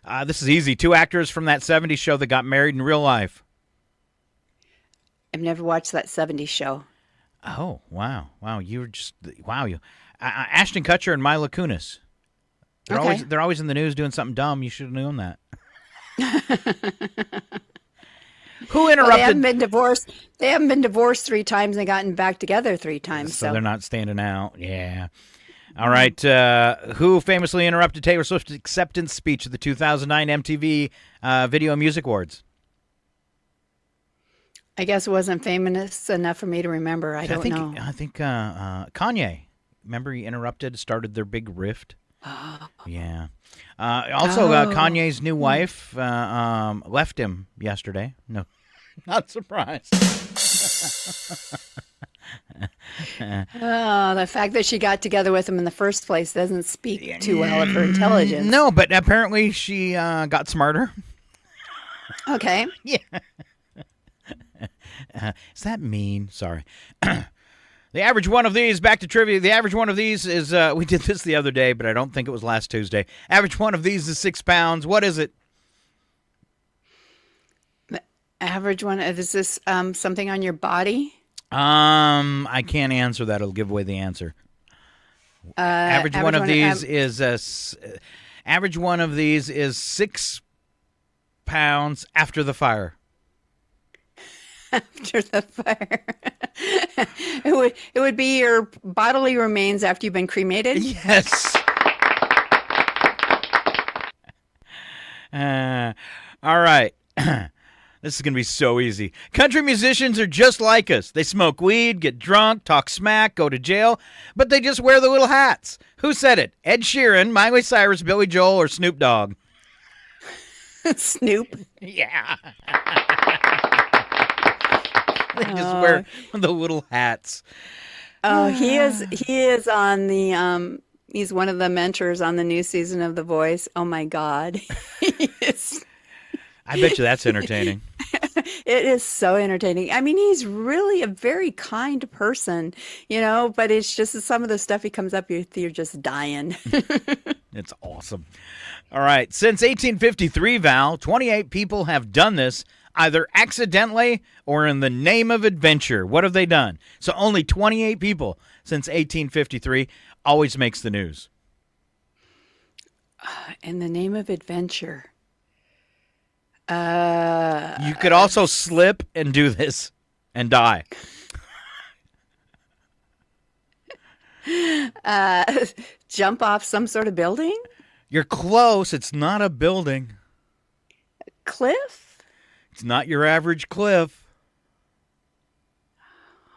Right. This is easy. Two actors from that 70s show that got married in real life. I've never watched that 70s show. Oh, wow. You were just, Ashton Kutcher and Mila Kunis. They're always in the news doing something dumb. You should have known that. Who interrupted? Well, they haven't been divorced. They haven't been divorced 3 times and gotten back together 3 times. So they're not standing out. Yeah. All right. Who famously interrupted Taylor Swift's acceptance speech at the 2009 MTV Video Music Awards? I guess it wasn't famous enough for me to remember. I don't know. I think Kanye. Remember, he interrupted, started their big rift. Yeah. Also, Kanye's new wife left him yesterday. No, not surprised. The fact that she got together with him in the first place doesn't speak too well of her intelligence. No, but apparently she got smarter. Okay. Yeah. Is that mean? Sorry. The average one of these, back to trivia, the average one of these is, we did this the other day, but I don't think it was last Tuesday. Average one of these is 6 pounds. What is it? The average one, is this something on your body? I can't answer that. It'll give away the answer. Average one of these is 6 pounds after the fire. After the fire. It would be your bodily remains after you've been cremated? Yes. All right. This is going to be so easy. Country musicians are just like us. They smoke weed, get drunk, talk smack, go to jail, but they just wear the little hats. Who said it? Ed Sheeran, Miley Cyrus, Billy Joel, or Snoop Dogg? Snoop? Yeah. They just wear the little hats. Oh, he is on the he's one of the mentors on the new season of The Voice. Oh my God. I bet you that's entertaining. It is so entertaining. I mean, he's really a very kind person, but it's just some of the stuff he comes up with, you're just dying. It's awesome. All right. Since 1853, Val, 28 people have done this either accidentally or in the name of adventure. What have they done? So only 28 people since 1853 always makes the news. In the name of adventure. You could also slip and do this and die. Jump off some sort of building? You're close. It's not a building. Cliff? It's not your average cliff.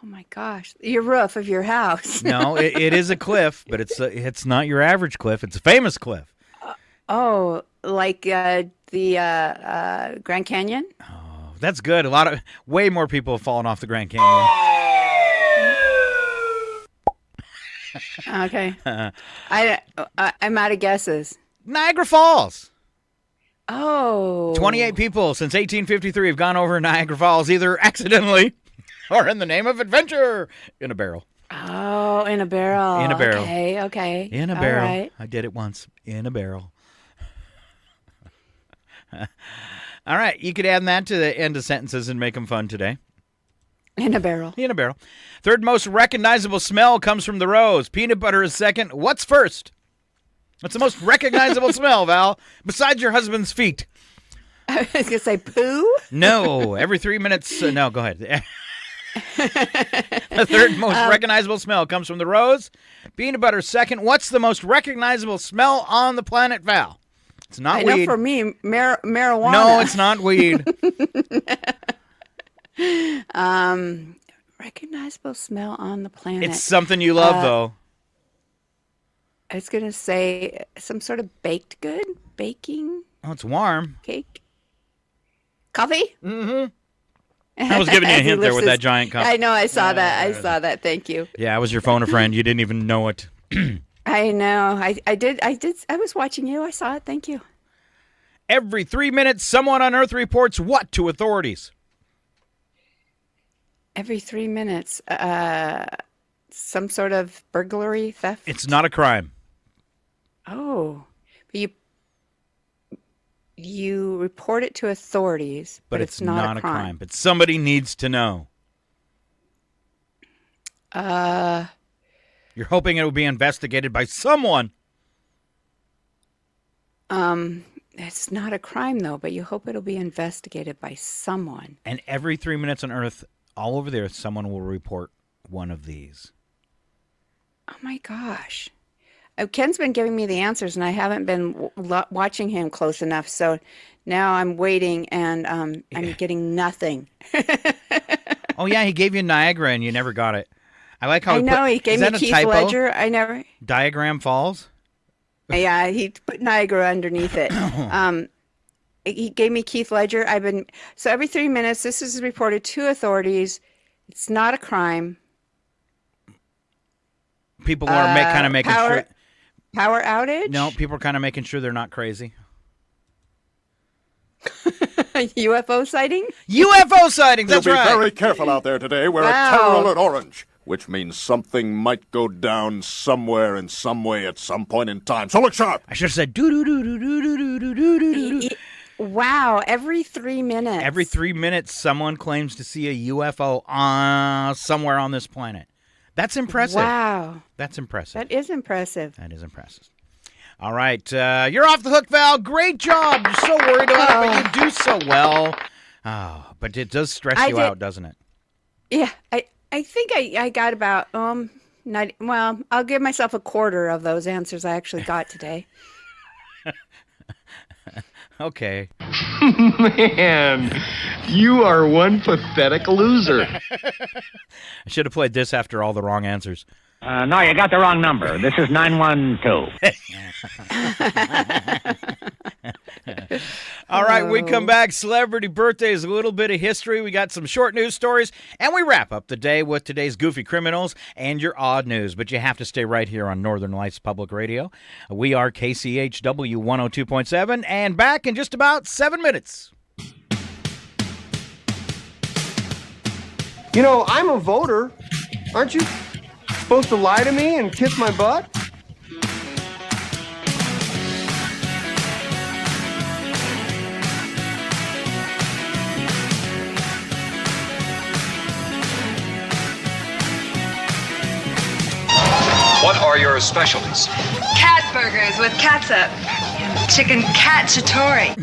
Oh my gosh. Your roof of your house. No, it is a cliff, but it's not your average cliff. It's a famous cliff. Like the Grand Canyon? Oh, that's good. Way more people have fallen off the Grand Canyon. Okay. I'm out of guesses. Niagara Falls. Oh. 28 people since 1853 have gone over Niagara Falls either accidentally or in the name of adventure in a barrel. Oh, in a barrel. In a barrel. Okay. In a barrel. All right. I did it once. In a barrel. All right. You could add that to the end of sentences and make them fun today. In a barrel. In a barrel. Third most recognizable smell comes from the rose. Peanut butter is second. What's first? What's the most recognizable smell, Val, besides your husband's feet? I was going to say poo? No. Every 3 minutes. No, go ahead. The third most recognizable smell comes from the rose. Peanut butter second. What's the most recognizable smell on the planet, Val? It's not weed. I know for me, marijuana. No, it's not weed. Recognizable smell on the planet. It's something you love, though. I was going to say some sort of baked good? Baking? Oh, it's warm. Cake? Coffee? Mm-hmm. I was giving you a hint there with that giant cup. I know. I saw that. Thank you. Yeah, I was your phone a friend. You didn't even know it. I know. I did. I was watching you. I saw it. Thank you. Every 3 minutes, someone on Earth reports what to authorities? Every 3 minutes, some sort of burglary, theft? It's not a crime. Oh. But you report it to authorities, but it's not a crime. But somebody needs to know. You're hoping it will be investigated by someone. It's not a crime, though, but you hope it'll be investigated by someone. And every 3 minutes on Earth, all over the Earth, someone will report one of these. Oh, my gosh. Ken's been giving me the answers, and I haven't been watching him close enough. So now I'm waiting, and I'm getting nothing. Oh, yeah, he gave you Niagara, and you never got it. I like how he gave me Keith Ledger. I never. Diagram Falls? Yeah, he put Niagara underneath it. He gave me Keith Ledger. So every 3 minutes, this is reported to authorities. It's not a crime. People are kind of making sure. Power outage? No, people are kind of making sure they're not crazy. UFO sighting? UFO sightings, that's right. Be very careful out there today. We're at Terror Alert Orange, which means something might go down somewhere in some way at some point in time. So look sharp. I should have said do-do-do-do-do-do-do-do-do-do. Wow, every 3 minutes. Every 3 minutes, someone claims to see a UFO somewhere on this planet. That's impressive. Wow. That's impressive. That is impressive. That is impressive. All right. You're off the hook, Val. Great job. You're so worried about it, but you do so well. Oh, but it does stress you out, doesn't it? Yeah. I think I got about, I'll give myself a quarter of those answers I actually got today. Okay. Man, you are one pathetic loser. I should have played this after all the wrong answers. No, you got the wrong number. This is 912. All right, we come back. Celebrity birthdays, a little bit of history. We got some short news stories, and we wrap up the day with today's goofy criminals and your odd news. But you have to stay right here on Northern Lights Public Radio. We are KCHW 102.7, and back in just about 7 minutes. You know, I'm a voter. Aren't you supposed to lie to me and kiss my butt? What are your specialties? Cat burgers with catsup and chicken cacciatore.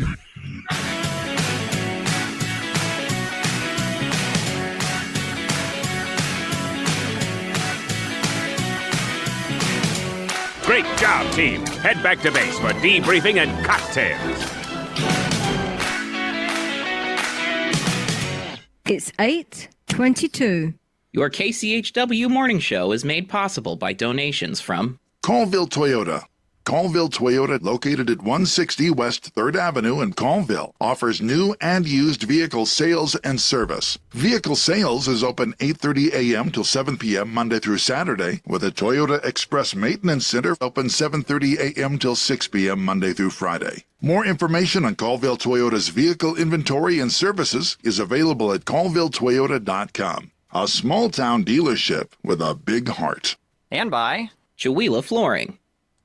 Great job, team. Head back to base for debriefing and cocktails. It's 8:22. Your KCHW morning show is made possible by donations from Colville Toyota. Colville Toyota, located at 160 West 3rd Avenue in Colville, offers new and used vehicle sales and service. Vehicle sales is open 8:30 a.m. till 7 p.m. Monday through Saturday, with a Toyota Express Maintenance Center open 7:30 a.m. till 6 p.m. Monday through Friday. More information on Colville Toyota's vehicle inventory and services is available at colvilletoyota.com. A small-town dealership with a big heart. and by Chihuahua Flooring.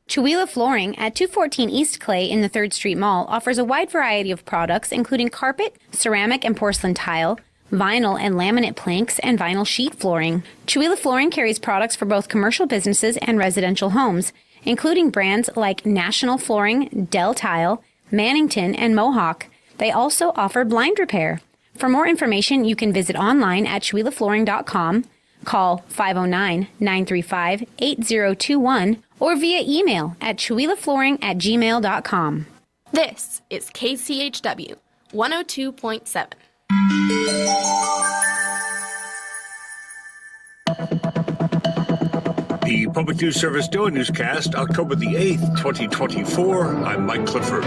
Chihuahua Flooring at 214 East Clay in the 3rd Street Mall offers a wide variety of products including carpet, ceramic and porcelain tile, vinyl and laminate planks, and vinyl sheet flooring. Chihuahua Flooring carries products for both commercial businesses and residential homes, including brands like National Flooring, Dell Tile, Mannington, and Mohawk. They also offer blind repair. For more information, you can visit online at chihuahuaflooring.com, call 509-935-8021, or via email at chihuahuaflooring@gmail.com. This is KCHW 102.7. The Public News Service Daily Newscast, October the 8th, 2024. I'm Mike Clifford.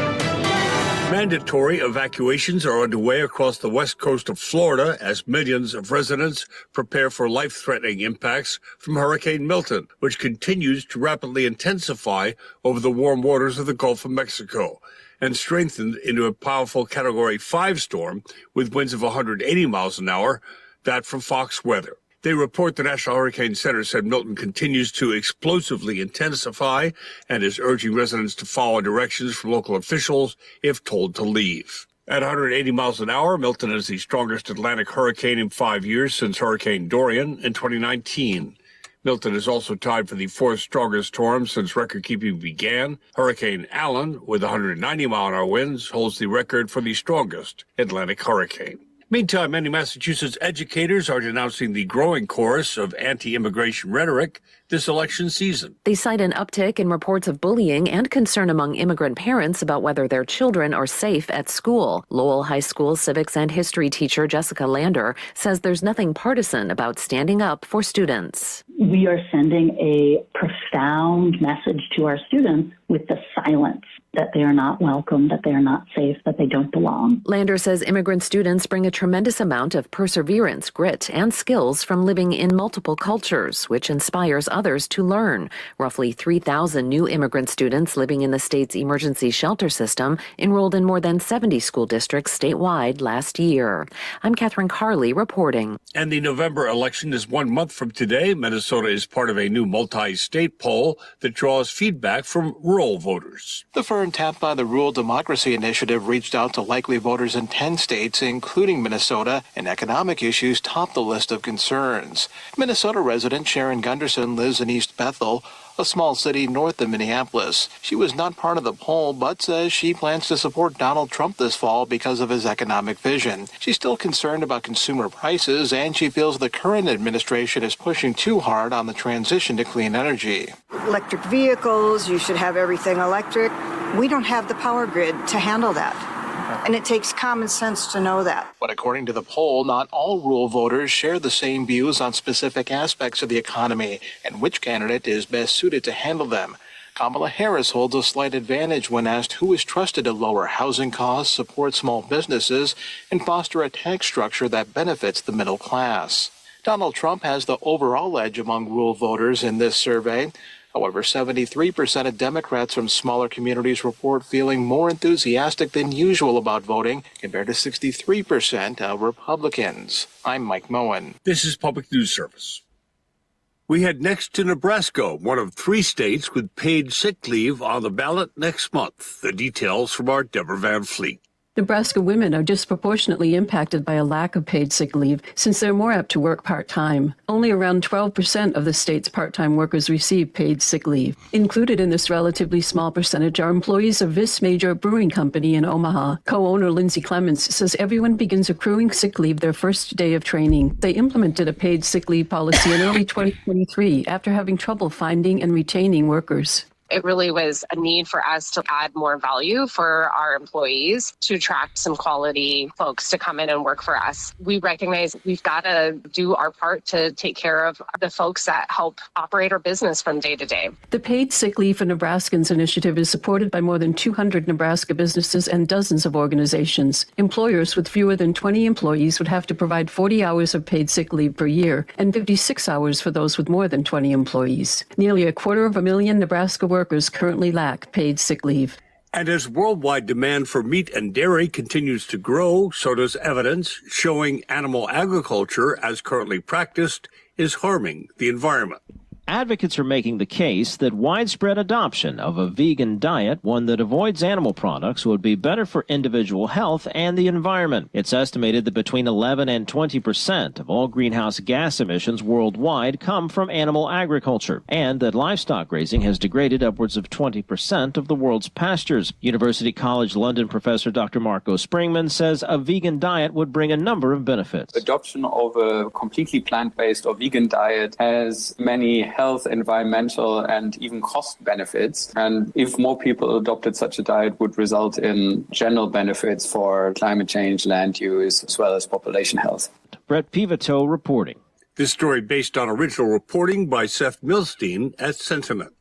Mandatory evacuations are underway across the west coast of Florida as millions of residents prepare for life-threatening impacts from Hurricane Milton, which continues to rapidly intensify over the warm waters of the Gulf of Mexico and strengthened into a powerful Category 5 storm with winds of 180 miles an hour, that from Fox Weather. They report the National Hurricane Center said Milton continues to explosively intensify and is urging residents to follow directions from local officials if told to leave. At 180 miles an hour, Milton is the strongest Atlantic hurricane in 5 years since Hurricane Dorian in 2019. Milton is also tied for the 4th strongest storm since record-keeping began. Hurricane Allen, with 190-mile-an-hour winds, holds the record for the strongest Atlantic hurricane. Meantime, many Massachusetts educators are denouncing the growing chorus of anti-immigration rhetoric this election season. They cite an uptick in reports of bullying and concern among immigrant parents about whether their children are safe at school. Lowell High School civics and history teacher Jessica Lander says there's nothing partisan about standing up for students. We are sending a profound message to our students with the silence that they are not welcome, that they are not safe, that they don't belong. Lander says immigrant students bring a tremendous amount of perseverance, grit, and skills from living in multiple cultures, which inspires others to learn. Roughly 3,000 new immigrant students living in the state's emergency shelter system enrolled in more than 70 school districts statewide last year. I'm Catherine Carley reporting. And the November election is 1 month from today. Minnesota is part of a new multi-state poll that draws feedback from rural voters. The firm tapped by the Rural Democracy Initiative reached out to likely voters in 10 states, including Minnesota, and economic issues topped the list of concerns. Minnesota resident Sharon Gunderson lives in East Bethel, a small city north of Minneapolis. She was not part of the poll, but says she plans to support Donald Trump this fall because of his economic vision. She's still concerned about consumer prices, and she feels the current administration is pushing too hard on the transition to clean energy. Electric vehicles, you should have everything electric. We don't have the power grid to handle that. And it takes common sense to know that. But according to the poll, not all rural voters share the same views on specific aspects of the economy and which candidate is best suited to handle them. Kamala Harris holds a slight advantage when asked who is trusted to lower housing costs, support small businesses, and foster a tax structure that benefits the middle class. Donald Trump has the overall edge among rural voters in this survey. However, 73% of Democrats from smaller communities report feeling more enthusiastic than usual about voting, compared to 63% of Republicans. I'm Mike Moen. This is Public News Service. We head next to Nebraska, one of 3 states with paid sick leave on the ballot next month. The details from our Deborah Van Fleet. Nebraska women are disproportionately impacted by a lack of paid sick leave since they're more apt to work part-time. Only around 12% of the state's part-time workers receive paid sick leave. Included in this relatively small percentage are employees of Vis Major Brewing Company in Omaha. Co-owner Lindsay Clements says everyone begins accruing sick leave their first day of training. They implemented a paid sick leave policy in early 2023 after having trouble finding and retaining workers. It really was a need for us to add more value for our employees, to attract some quality folks to come in and work for us. We recognize we've got to do our part to take care of the folks that help operate our business from day to day. The Paid Sick Leave for Nebraskans initiative is supported by more than 200 Nebraska businesses and dozens of organizations. Employers with fewer than 20 employees would have to provide 40 hours of paid sick leave per year and 56 hours for those with more than 20 employees. Nearly 250,000 Nebraska workers currently lack paid sick leave. And as worldwide demand for meat and dairy continues to grow, so does evidence showing animal agriculture, as currently practiced, is harming the environment. Advocates are making the case that widespread adoption of a vegan diet, one that avoids animal products, would be better for individual health and the environment. It's estimated that between 11 and 20% of all greenhouse gas emissions worldwide come from animal agriculture, and that livestock raising has degraded upwards of 20% of the world's pastures. University College London professor Dr. Marco Springman says a vegan diet would bring a number of benefits. Adoption of a completely plant-based or vegan diet has many health, environmental, and even cost benefits. And if more people adopted such a diet, would result in general benefits for climate change, land use, as well as population health. Brett Pivoto reporting. This story based on original reporting by Seth Milstein at Sentiment.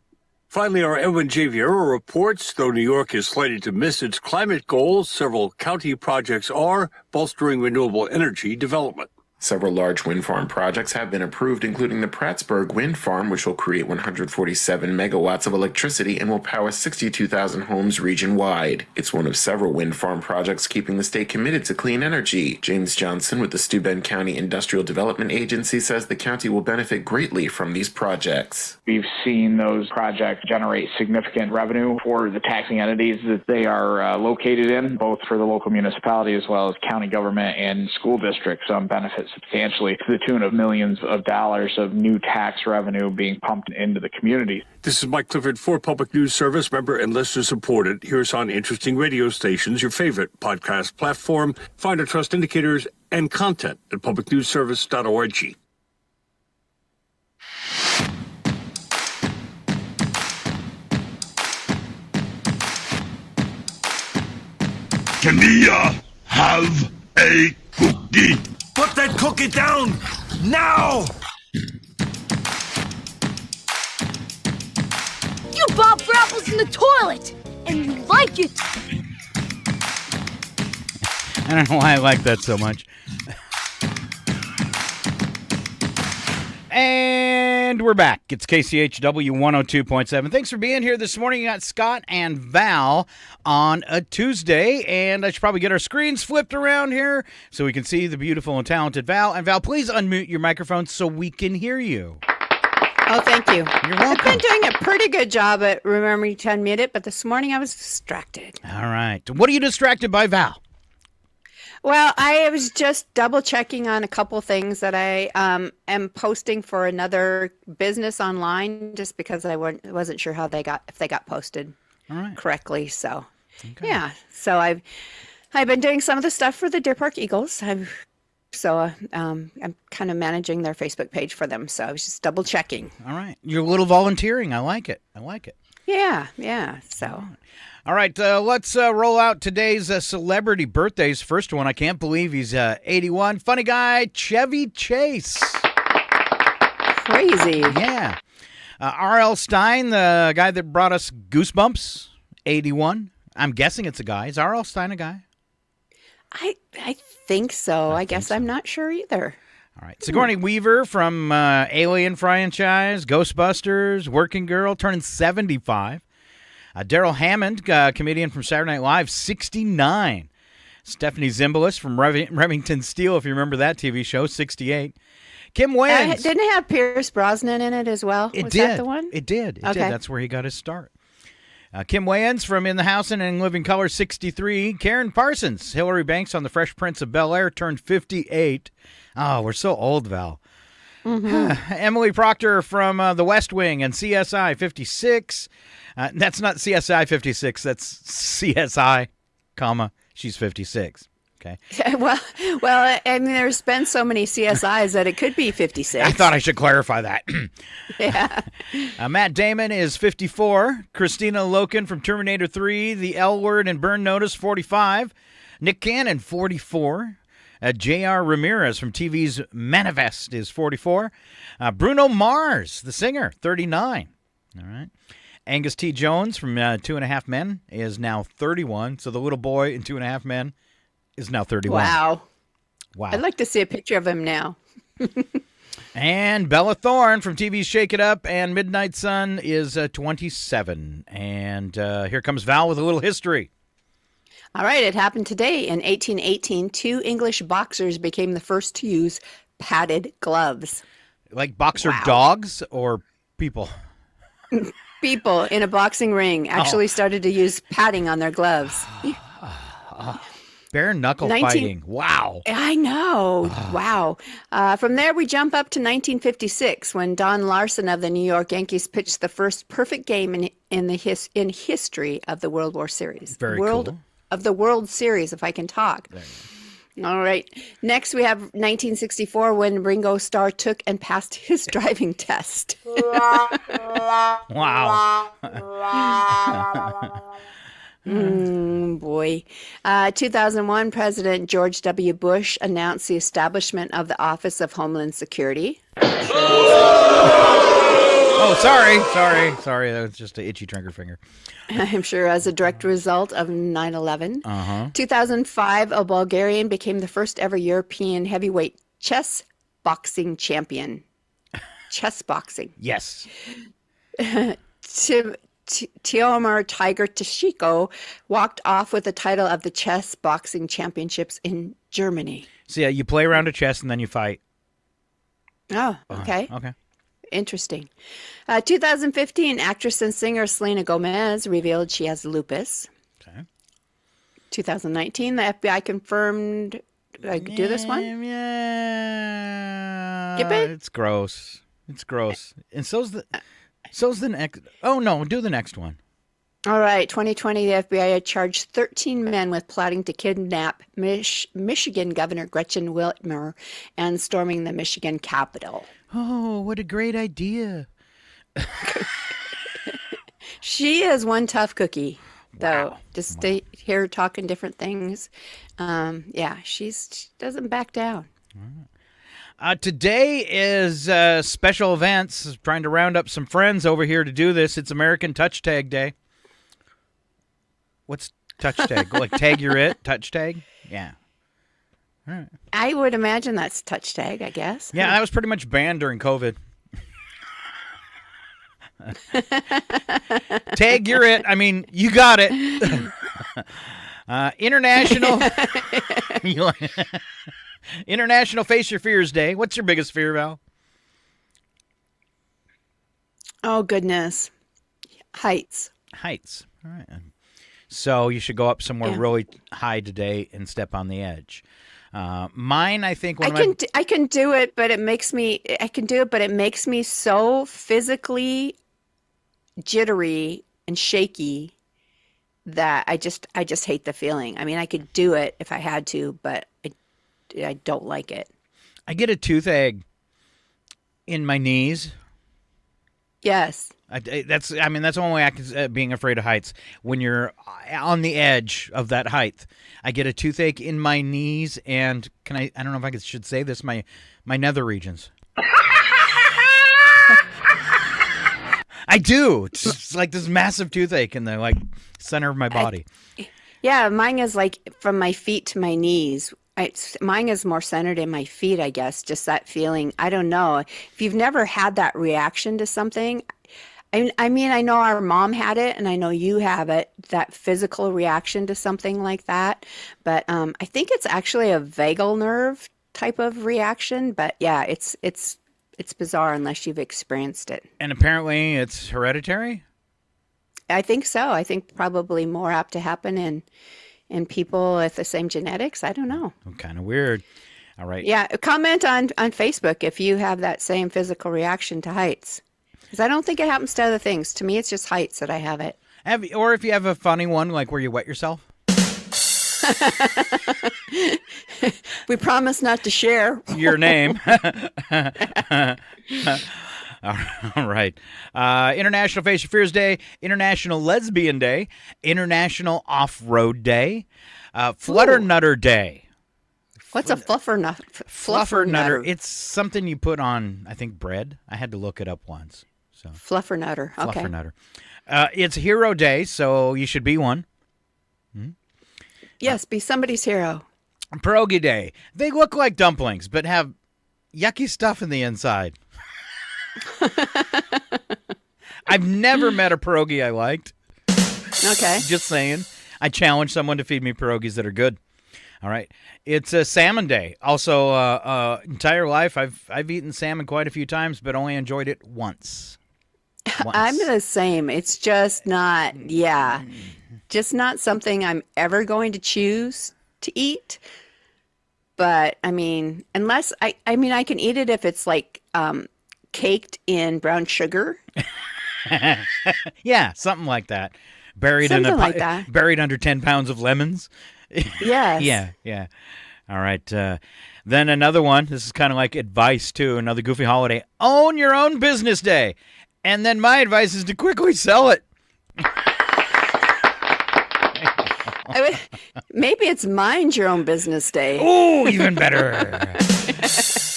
Finally, our Edwin J. Vieira reports, though New York is slated to miss its climate goals, several county projects are bolstering renewable energy development. Several large wind farm projects have been approved, including the Prattsburg Wind Farm, which will create 147 megawatts of electricity and will power 62,000 homes region-wide. It's one of several wind farm projects keeping the state committed to clean energy. James Johnson with the Steuben County Industrial Development Agency says the county will benefit greatly from these projects. We've seen those projects generate significant revenue for the taxing entities that they are located in, both for the local municipality as well as county government and school districts. Benefits substantially to the tune of millions of dollars of new tax revenue being pumped into the community. This is Mike Clifford for Public News Service, member and listener supported. Here's on interesting radio stations, your favorite podcast platform. Find our trust indicators and content at publicnewsservice.org. Can we have a cookie? Put that cookie down now! You bob for apples in the toilet, and you like it. I don't know why I like that so much. And we're back. It's KCHW 102.7. Thanks for being here this morning. You got Scott and Val on a Tuesday, and I should probably get our screens flipped around here so we can see the beautiful and talented Val. And Val, please unmute your microphone so we can hear you. Oh, thank you. You're welcome. I've been doing a pretty good job at remembering to unmute it, but this morning I was distracted. All right. What are you distracted by, Val? Well, I was just double checking on a couple things that I am posting for another business online, just because I wasn't sure how if they got posted correctly. So, yeah. So I've been doing some of the stuff for the Deer Park Eagles. I'm kind of managing their Facebook page for them. So I was just double checking. All right. You're a little volunteering. I like it. Yeah. So. All right, let's roll out today's celebrity birthdays. First one, I can't believe he's 81. Funny guy, Chevy Chase. Crazy. Yeah. R.L. Stein, the guy that brought us Goosebumps, 81. I'm guessing it's a guy. Is R.L. Stein a guy? I think so. I guess I'm not sure either. All right. Sigourney Weaver from Alien franchise, Ghostbusters, Working Girl, turning 75. Daryl Hammond, comedian from Saturday Night Live, 69. Stephanie Zimbalist from Remington Steele, if you remember that TV show, 68. Kim Wayans. Didn't it have Pierce Brosnan in it as well? It Was did. that the one? It did. Okay. That's where he got his start. Kim Wayans from In the House and in Living Color, 63. Karen Parsons, Hillary Banks on The Fresh Prince of Bel-Air, turned 58. Oh, we're so old, Val. Mm-hmm. Emily Proctor from The West Wing and CSI, 56. That's not CSI 56. That's CSI, comma, she's 56. Okay. Well, I mean, there's been so many CSIs that it could be 56. I thought I should clarify that. Yeah. Matt Damon is 54. Christina Loken from Terminator 3, The L Word and Burn Notice, 45. Nick Cannon, 44. J.R. Ramirez from TV's Manifest is 44. Bruno Mars, the singer, 39. All right. Angus T. Jones from 2.5 Men is now 31. So the little boy in 2.5 Men is now 31. Wow. Wow. I'd like to see a picture of him now. And Bella Thorne from TV's Shake It Up and Midnight Sun is 27. And here comes Val with a little history. All right, it happened today. In 1818, 2 English boxers became the first to use padded gloves. Like boxer dogs or people? People in a boxing ring actually started to use padding on their gloves. Bare knuckle fighting. Wow. I know. Wow. From there, we jump up to 1956 when Don Larson of the New York Yankees pitched the first perfect game in history of the World War Series. Very cool. Of the World Series, if I can talk. All right. Next, we have 1964 when Ringo Starr took and passed his driving test. Wow. Boy. 2001, President George W. Bush announced the establishment of the Office of Homeland Security. Oh, sorry. That was just an itchy trigger finger. I'm sure as a direct result of 9/11. 2005, a Bulgarian became the first ever European heavyweight chess boxing champion. Chess boxing. Yes. Teomir Tiger Tashiko walked off with the title of the chess boxing championships in Germany. So yeah, you play around a chess and then you fight. Oh, okay. Okay. Interesting. 2015, actress and singer Selena Gomez revealed she has lupus. Okay. 2019, the FBI confirmed. Do I do this one? Yeah. Skip it? It's gross. And so's the next. Oh no, do the next one. All right. 2020, the FBI had charged 13 men with plotting to kidnap Michigan Governor Gretchen Whitmer and storming the Michigan Capitol. Oh, what a great idea. She is one tough cookie, though. Just stay here talking different things. Yeah, she doesn't back down. Today is special events. Trying to round up some friends over here to do this. It's American Touch Tag Day. What's touch tag? Like tag you're it? Touch tag? Yeah. All right. I would imagine that's touch tag, I guess. Yeah, that was pretty much banned during COVID. Tag you're it. I mean, you got it. International Face Your Fears Day. What's your biggest fear, Val? Oh, goodness. Heights. Heights. All right. So you should go up somewhere really high today and step on the edge. Mine, I think. I can do it, but it makes me. I can do it, but it makes me so physically jittery and shaky that I just hate the feeling. I mean, I could do it if I had to, but I don't like it. I get a toothache in my knees. Yes. That's the only way I can, being afraid of heights. When you're on the edge of that height, I get a toothache in my knees and I don't know if I should say this, my nether regions. I do. It's like this massive toothache in the center of my body. Yeah, mine is like from my feet to my knees. Mine is more centered in my feet, I guess. Just that feeling. I don't know. If you've never had that reaction to something, I mean, I know our mom had it, and I know you have it, that physical reaction to something like that. But I think it's actually a vagal nerve type of reaction. But yeah, it's bizarre unless you've experienced it. And apparently it's hereditary? I think so. I think probably more apt to happen in people with the same genetics. I don't know. Kind of weird. All right. Yeah, comment on Facebook if you have that same physical reaction to heights. Because I don't think it happens to other things. To me, it's just heights that I have it. Or if you have a funny one, like where you wet yourself. We promise not to share. Your name. All right. International Face Your Fears Day, International Lesbian Day, International Off-Road Day, Flutter Nutter Day. What's a fluffer nutter? Fluffer Nutter. It's something you put on, I think, bread. I had to look it up once. So Fluffer Nutter. Okay. Fluffer Nutter. It's Hero Day, so you should be one. Yes, be somebody's hero. Pierogi Day. They look like dumplings, but have yucky stuff in the inside. I've never met a pierogi I liked. Okay. Just saying. I challenge someone to feed me pierogies that are good. All right. It's a Salmon Day. Also, entire life, I've eaten salmon quite a few times, but only enjoyed it once. I'm the same. It's just not, just not something I'm ever going to choose to eat. But, I mean, unless, I can eat it if it's like caked in brown sugar. Yeah, something like that. Buried under 10 pounds of lemons. Yes. Yeah. All right. Then another one. This is kind of like advice, too. Another goofy holiday. Own your own business day. And then my advice is to quickly sell it. Maybe it's mind your own business day. Oh, even better.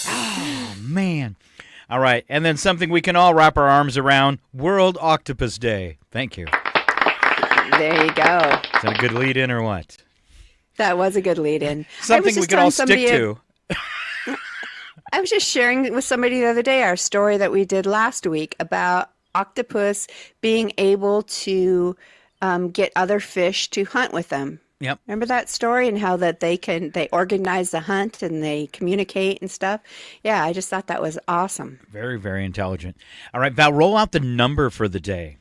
Oh, man. All right. And then something we can all wrap our arms around. World Octopus Day. Thank you. There you go. Is that a good lead in or what? That was a good lead in. Something we can all stick to. I was just sharing with somebody the other day our story that we did last week about octopus being able to get other fish to hunt with them. Yep. Remember that story and how that they organize the hunt and they communicate and stuff? Yeah, I just thought that was awesome. Very, very intelligent. All right, Val, roll out the number for the day.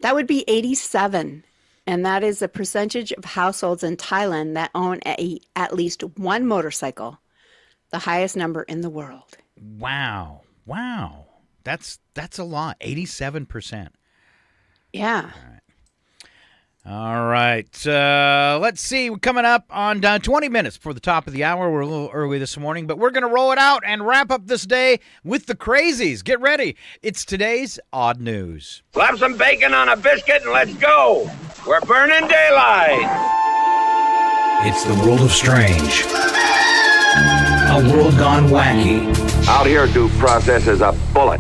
That would be 87. And that is the percentage of households in Thailand that own at least one motorcycle. The highest number in the world. Wow. That's a lot. 87%. Yeah. All right. Let's see. We're coming up on 20 minutes before the top of the hour. We're a little early this morning, but we're going to roll it out and wrap up this day with the crazies. Get ready. It's today's Odd News. Slap some bacon on a biscuit and let's go. We're burning daylight. It's the world of strange. A world gone wacky. Out here, due process is a bullet.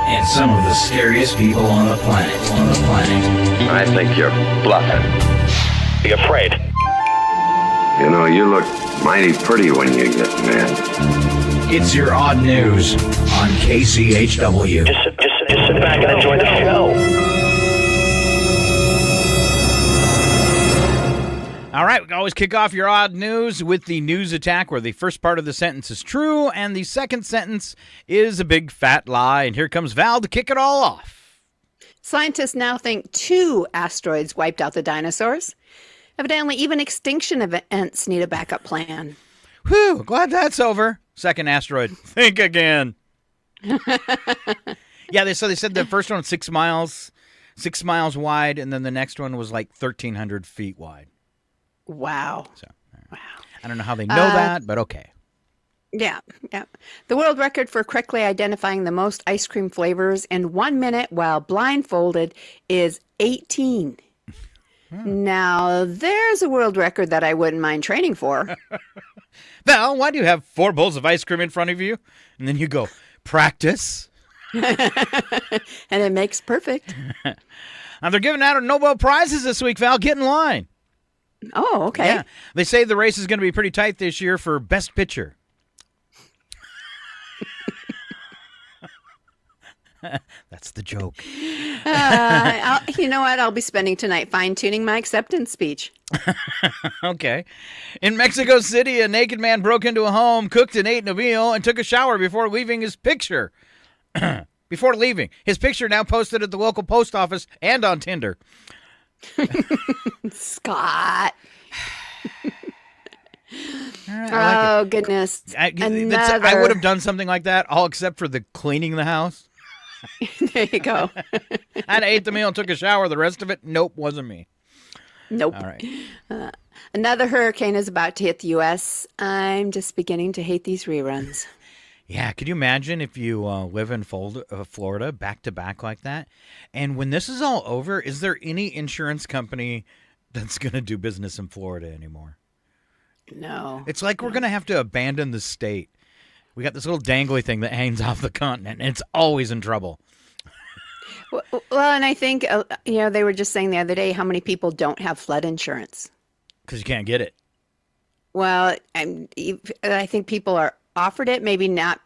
And some of the scariest people on the planet. I think you're bluffing. Be afraid. You know, you look mighty pretty when you get mad. It's your Odd News on KCHW. Just sit back and enjoy the show. All right, we can always kick off your Odd News with the news attack where the first part of the sentence is true and the second sentence is a big fat lie. And here comes Val to kick it all off. Scientists now think 2 asteroids wiped out the dinosaurs. Evidently, even extinction events need a backup plan. Whew, glad that's over. Second asteroid. Think again. Yeah, they said the first one was 6 miles wide, and then the next one was like 1,300 feet wide. Wow. So, wow. I don't know how they know that, but okay. Yeah. The world record for correctly identifying the most ice cream flavors in 1 minute while blindfolded is 18. Now, there's a world record that I wouldn't mind training for. Val, why do you have 4 bowls of ice cream in front of you? And then you go, practice. And it makes perfect. Now, they're giving out Nobel Prizes this week, Val. Get in line. Oh, okay. Yeah. They say the race is going to be pretty tight this year for Best Picture. That's the joke. You know what? I'll be spending tonight fine-tuning my acceptance speech. Okay. In Mexico City, a naked man broke into a home, cooked and ate a meal, and took a shower before leaving his picture. Before leaving. His picture now posted at the local post office and on Tinder. Scott. Right, I like goodness. I would have done something like that, all except for the cleaning the house. There you go. I ate the meal and took a shower. The rest of it, nope, wasn't me. Nope. All right. Another hurricane is about to hit the U.S. I'm just beginning to hate these reruns. Yeah, could you imagine if you live in Florida back to back like that? And when this is all over, is there any insurance company that's going to do business in Florida anymore? No. It's like we're going to have to abandon the state. We got this little dangly thing that hangs off the continent, and it's always in trouble. Well, and I think, they were just saying the other day how many people don't have flood insurance. Because you can't get it. Well, I think people are offered it, maybe not,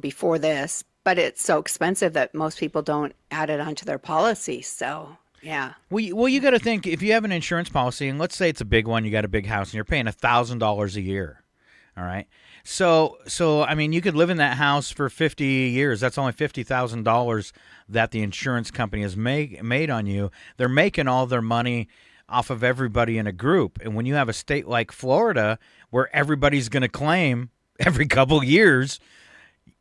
before this, but it's so expensive that most people don't add it onto their policy. So, yeah. Well, you got to think, if you have an insurance policy, and let's say it's a big one, you got a big house, and you're paying $1,000 a year. All right. So I mean, you could live in that house for 50 years. That's only $50,000 that the insurance company has made on you. They're making all their money off of everybody in a group. And when you have a state like Florida where everybody's going to claim every couple years,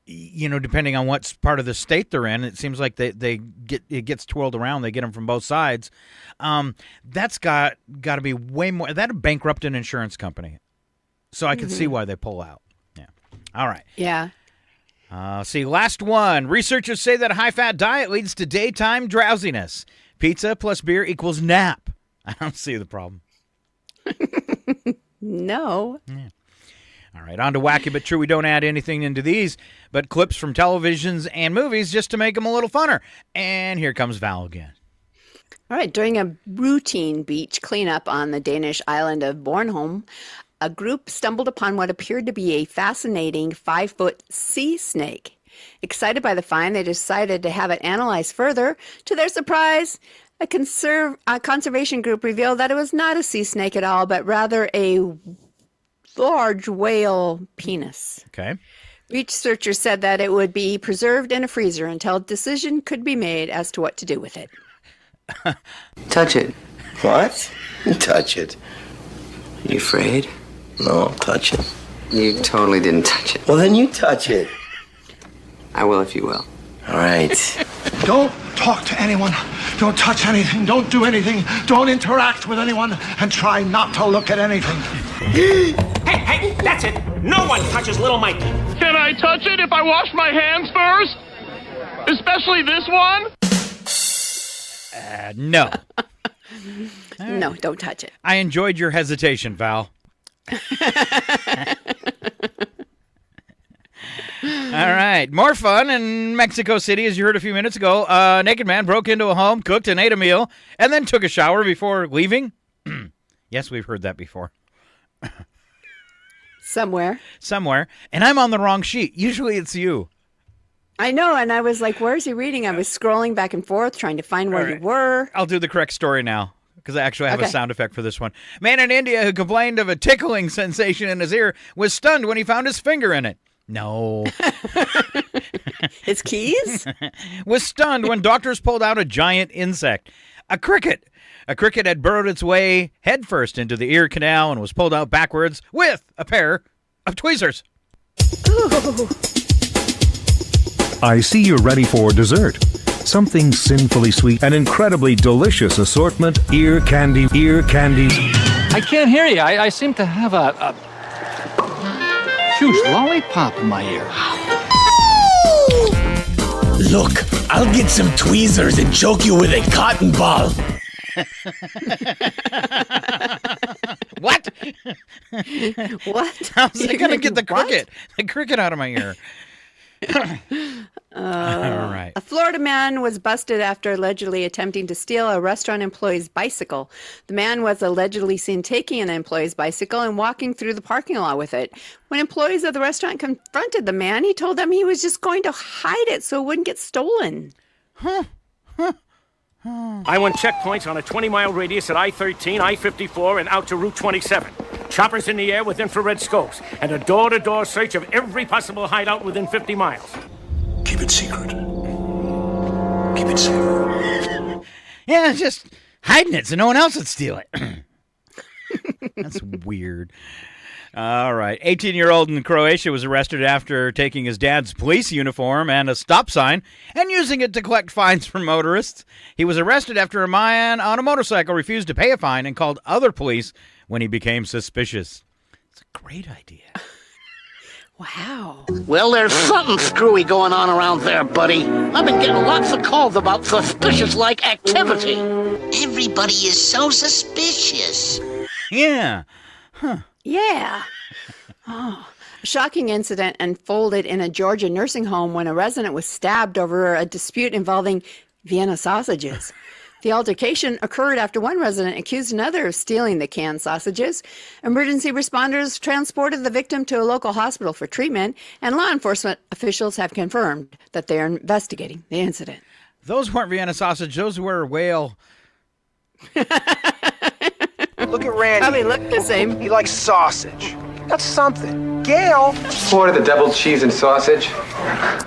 depending on what part of the state they're in, it seems like it gets twirled around. They get them from both sides. That's got to be way more. That'd bankrupt an insurance company. So I can see why they pull out. Yeah. All right. Yeah. Last one. Researchers say that a high-fat diet leads to daytime drowsiness. Pizza plus beer equals nap. I don't see the problem. No. Yeah. All right, on to Wacky But True. We don't add anything into these, but clips from televisions and movies just to make them a little funner. And here comes Val again. All right, during a routine beach cleanup on the Danish island of Bornholm, a group stumbled upon what appeared to be a fascinating 5-foot sea snake. Excited by the find, they decided to have it analyzed further. To their surprise, a conservation group revealed that it was not a sea snake at all, but rather a large whale penis. Okay. Researchers said that it would be preserved in a freezer until a decision could be made as to what to do with it. Touch it. What? Touch it. You afraid? No, I'll touch it. You totally didn't touch it. Well, then you touch it. I will if you will. All right. Don't talk to anyone. Don't touch anything. Don't do anything. Don't interact with anyone. And try not to look at anything. Hey, that's it. No one touches little Mikey. Can I touch it if I wash my hands first? Especially this one? No. No, don't touch it. I enjoyed your hesitation, Val. All right. More fun in Mexico City, as you heard a few minutes ago. A naked man broke into a home, cooked and ate a meal, and then took a shower before leaving. Yes, we've heard that before. Somewhere. And I'm on the wrong sheet. Usually it's you. I know, and I was like, where's he reading? I was scrolling back and forth, trying to find where you were. I'll do the correct story now, because I actually have a sound effect for this one. Man in India who complained of a tickling sensation in his ear was stunned when he found his finger in it. No. His keys? Was stunned when doctors pulled out a giant insect. A cricket. A cricket had burrowed its way headfirst into the ear canal and was pulled out backwards with a pair of tweezers. Ooh. I see you're ready for dessert. Something sinfully sweet, an incredibly delicious assortment. Ear candy. I can't hear you. I seem to have a huge lollipop in my ear. Look, I'll get some tweezers and choke you with a cotton ball. What? What? How's it going to get the cricket out of my ear? All right. A Florida man was busted after allegedly attempting to steal a restaurant employee's bicycle. The man was allegedly seen taking an employee's bicycle and walking through the parking lot with it. When employees of the restaurant confronted the man, he told them he was just going to hide it so it wouldn't get stolen. I want checkpoints on a 20-mile radius at I-13, I-54, and out to Route 27. Choppers in the air with infrared scopes, and a door-to-door search of every possible hideout within 50 miles. Keep it secret. Keep it safe. Yeah, just hiding it so no one else would steal it. That's weird. All right. 18-year-old in Croatia was arrested after taking his dad's police uniform and a stop sign and using it to collect fines from motorists. He was arrested after a man on a motorcycle refused to pay a fine and called other police when he became suspicious. It's a great idea. Wow. Well, there's something screwy going on around there, buddy. I've been getting lots of calls about suspicious-like activity. Everybody is so suspicious. Yeah. Huh. Yeah. Oh. A shocking incident unfolded in a Georgia nursing home when a resident was stabbed over a dispute involving Vienna sausages. The altercation occurred after one resident accused another of stealing the canned sausages. Emergency responders transported the victim to a local hospital for treatment, and law enforcement officials have confirmed that they are investigating the incident. Those weren't Vienna sausage. Those were whale. Look at Randy. Probably look the same. He likes sausage. That's something. Gail. Order the double cheese and sausage.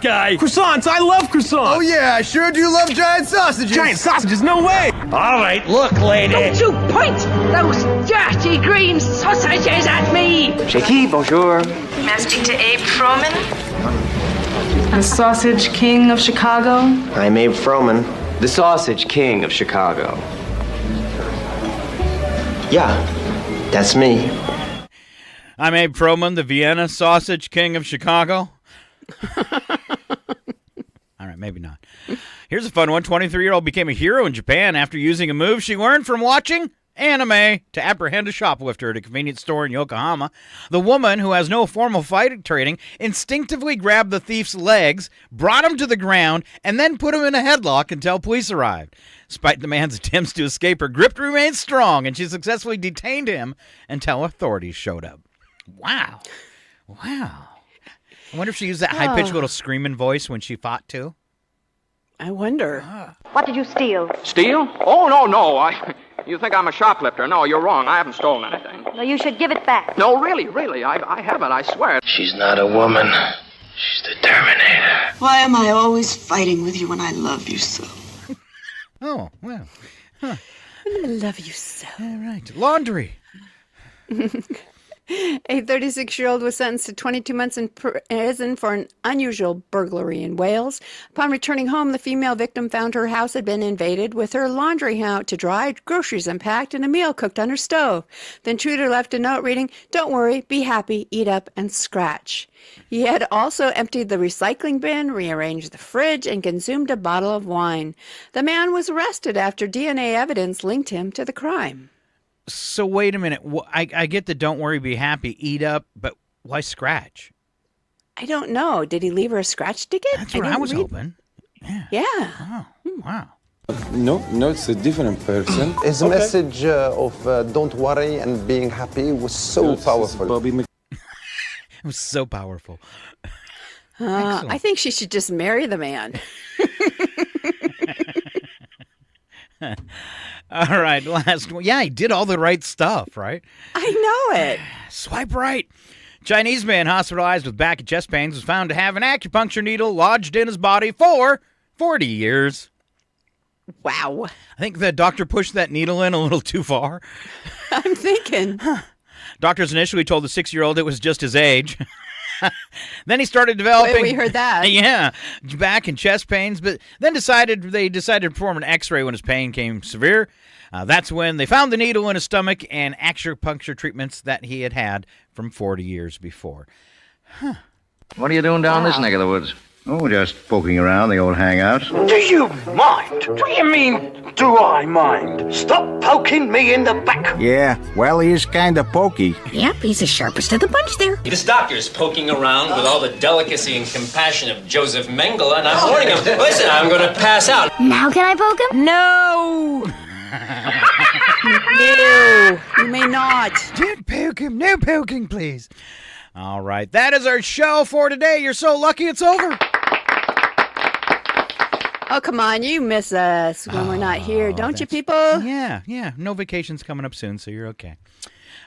Guy. Croissants. I love croissants. Oh, yeah, I sure do love giant sausages. Giant sausages? No way. All right, look, lady. Don't you point those dirty green sausages at me! Shaky, bonjour. May I speak to Abe Froman? The Sausage King of Chicago? I'm Abe Froman, the Sausage King of Chicago. Yeah, that's me. I'm Abe Froman, the Vienna Sausage King of Chicago. All right, maybe not. Here's a fun one. 23-year-old became a hero in Japan after using a move she learned from watching anime to apprehend a shoplifter at a convenience store in Yokohama. The woman, who has no formal fighting training, instinctively grabbed the thief's legs, brought him to the ground, and then put him in a headlock until police arrived. Despite the man's attempts to escape, her grip remained strong, and she successfully detained him until authorities showed up. Wow. Wow. I wonder if she used that high-pitched little screaming voice when she fought, too. I wonder. What did you steal? Steal? Oh, no. You think I'm a shoplifter? No, you're wrong. I haven't stolen anything. Well, you should give it back. No, really. I haven't, I swear. She's not a woman. She's the Terminator. Why am I always fighting with you when I love you so? Oh, well. Huh. I love you so. All right. Laundry. A 36-year-old was sentenced to 22 months in prison for an unusual burglary in Wales. Upon returning home, the female victim found her house had been invaded with her laundry out to dry, groceries unpacked, and a meal cooked on her stove. The intruder left a note reading, "Don't worry, be happy, eat up, and scratch." He had also emptied the recycling bin, rearranged the fridge, and consumed a bottle of wine. The man was arrested after DNA evidence linked him to the crime. So wait a minute. I get the don't worry, be happy, eat up, but why scratch? I don't know. Did he leave her a scratch ticket? That's what I was hoping. Yeah. Oh, wow. No, it's a different person. His message of don't worry and being happy was so powerful. It was so powerful. I think she should just marry the man. All right, last one. Yeah, he did all the right stuff, right? I know it. Swipe right. Chinese man hospitalized with back and chest pains was found to have an acupuncture needle lodged in his body for 40 years. Wow. I think the doctor pushed that needle in a little too far. I'm thinking. Doctors initially told the 6-year-old it was just his age. Then he started developing. We heard that. Yeah, back and chest pains, but then they decided to perform an X-ray when his pain came severe. That's when they found the needle in his stomach and acupuncture treatments that he had from 40 years before. What are you doing down this neck of the woods? Oh, just poking around the old hangout. Do you mind? What do you mean, do I mind? Stop poking me in the back. Yeah, well, he is kind of pokey. Yep, he's the sharpest of the bunch there. This doctor's poking around with all the delicacy and compassion of Joseph Mengele, and I'm warning him, listen, I'm going to pass out. Now can I poke him? No! No, you may not. Don't poke him. No poking, please. All right, that is our show for today. You're so lucky it's over. Oh, come on. You miss us when we're not here, don't you, people? Yeah. No vacation's coming up soon, so you're okay.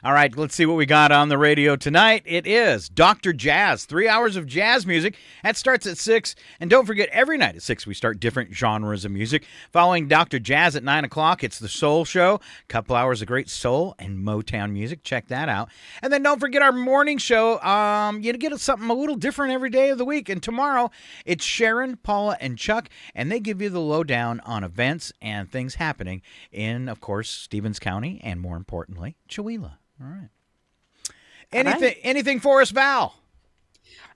All right, let's see what we got on the radio tonight. It is Dr. Jazz, 3 hours of jazz music. That starts at 6. And don't forget, every night at 6, we start different genres of music. Following Dr. Jazz at 9 o'clock, it's the Soul Show. A couple hours of great soul and Motown music. Check that out. And then don't forget our morning show. You get something a little different every day of the week. And tomorrow, it's Sharon, Paula, and Chuck. And they give you the lowdown on events and things happening in, of course, Stevens County and, more importantly, Chewelah. All right. Anything for us, Val?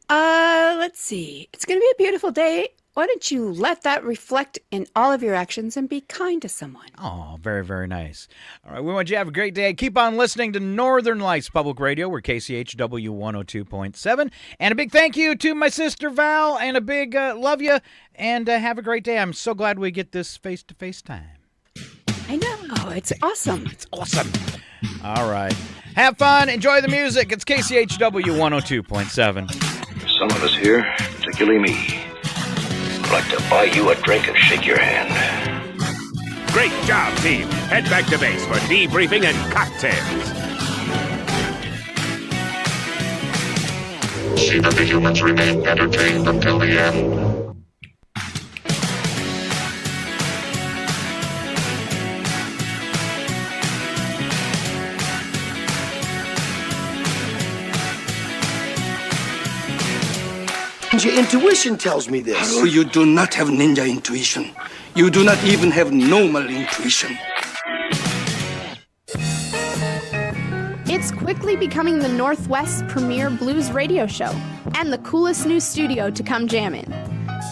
Let's see. It's going to be a beautiful day. Why don't you let that reflect in all of your actions and be kind to someone? Oh, very, very nice. All right, we want you to have a great day. Keep on listening to Northern Lights Public Radio. We're KCHW 102.7. And a big thank you to my sister, Val, and a big love you, and have a great day. I'm so glad we get this face-to-face time. I know. It's awesome. It's awesome. All right. Have fun. Enjoy the music. It's KCHW 102.7. Some of us here, particularly me, would like to buy you a drink and shake your hand. Great job, team. Head back to base for debriefing and cocktails. See that the humans remain entertained until the end. Your intuition tells me this. Oh, you do not have ninja intuition. You do not even have normal intuition. It's quickly becoming the Northwest's premier blues radio show and the coolest new studio to come jam in.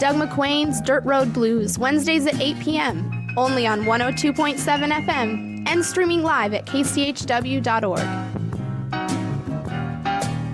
Doug McQuain's Dirt Road Blues, Wednesdays at 8 p.m., only on 102.7 FM and streaming live at kchw.org.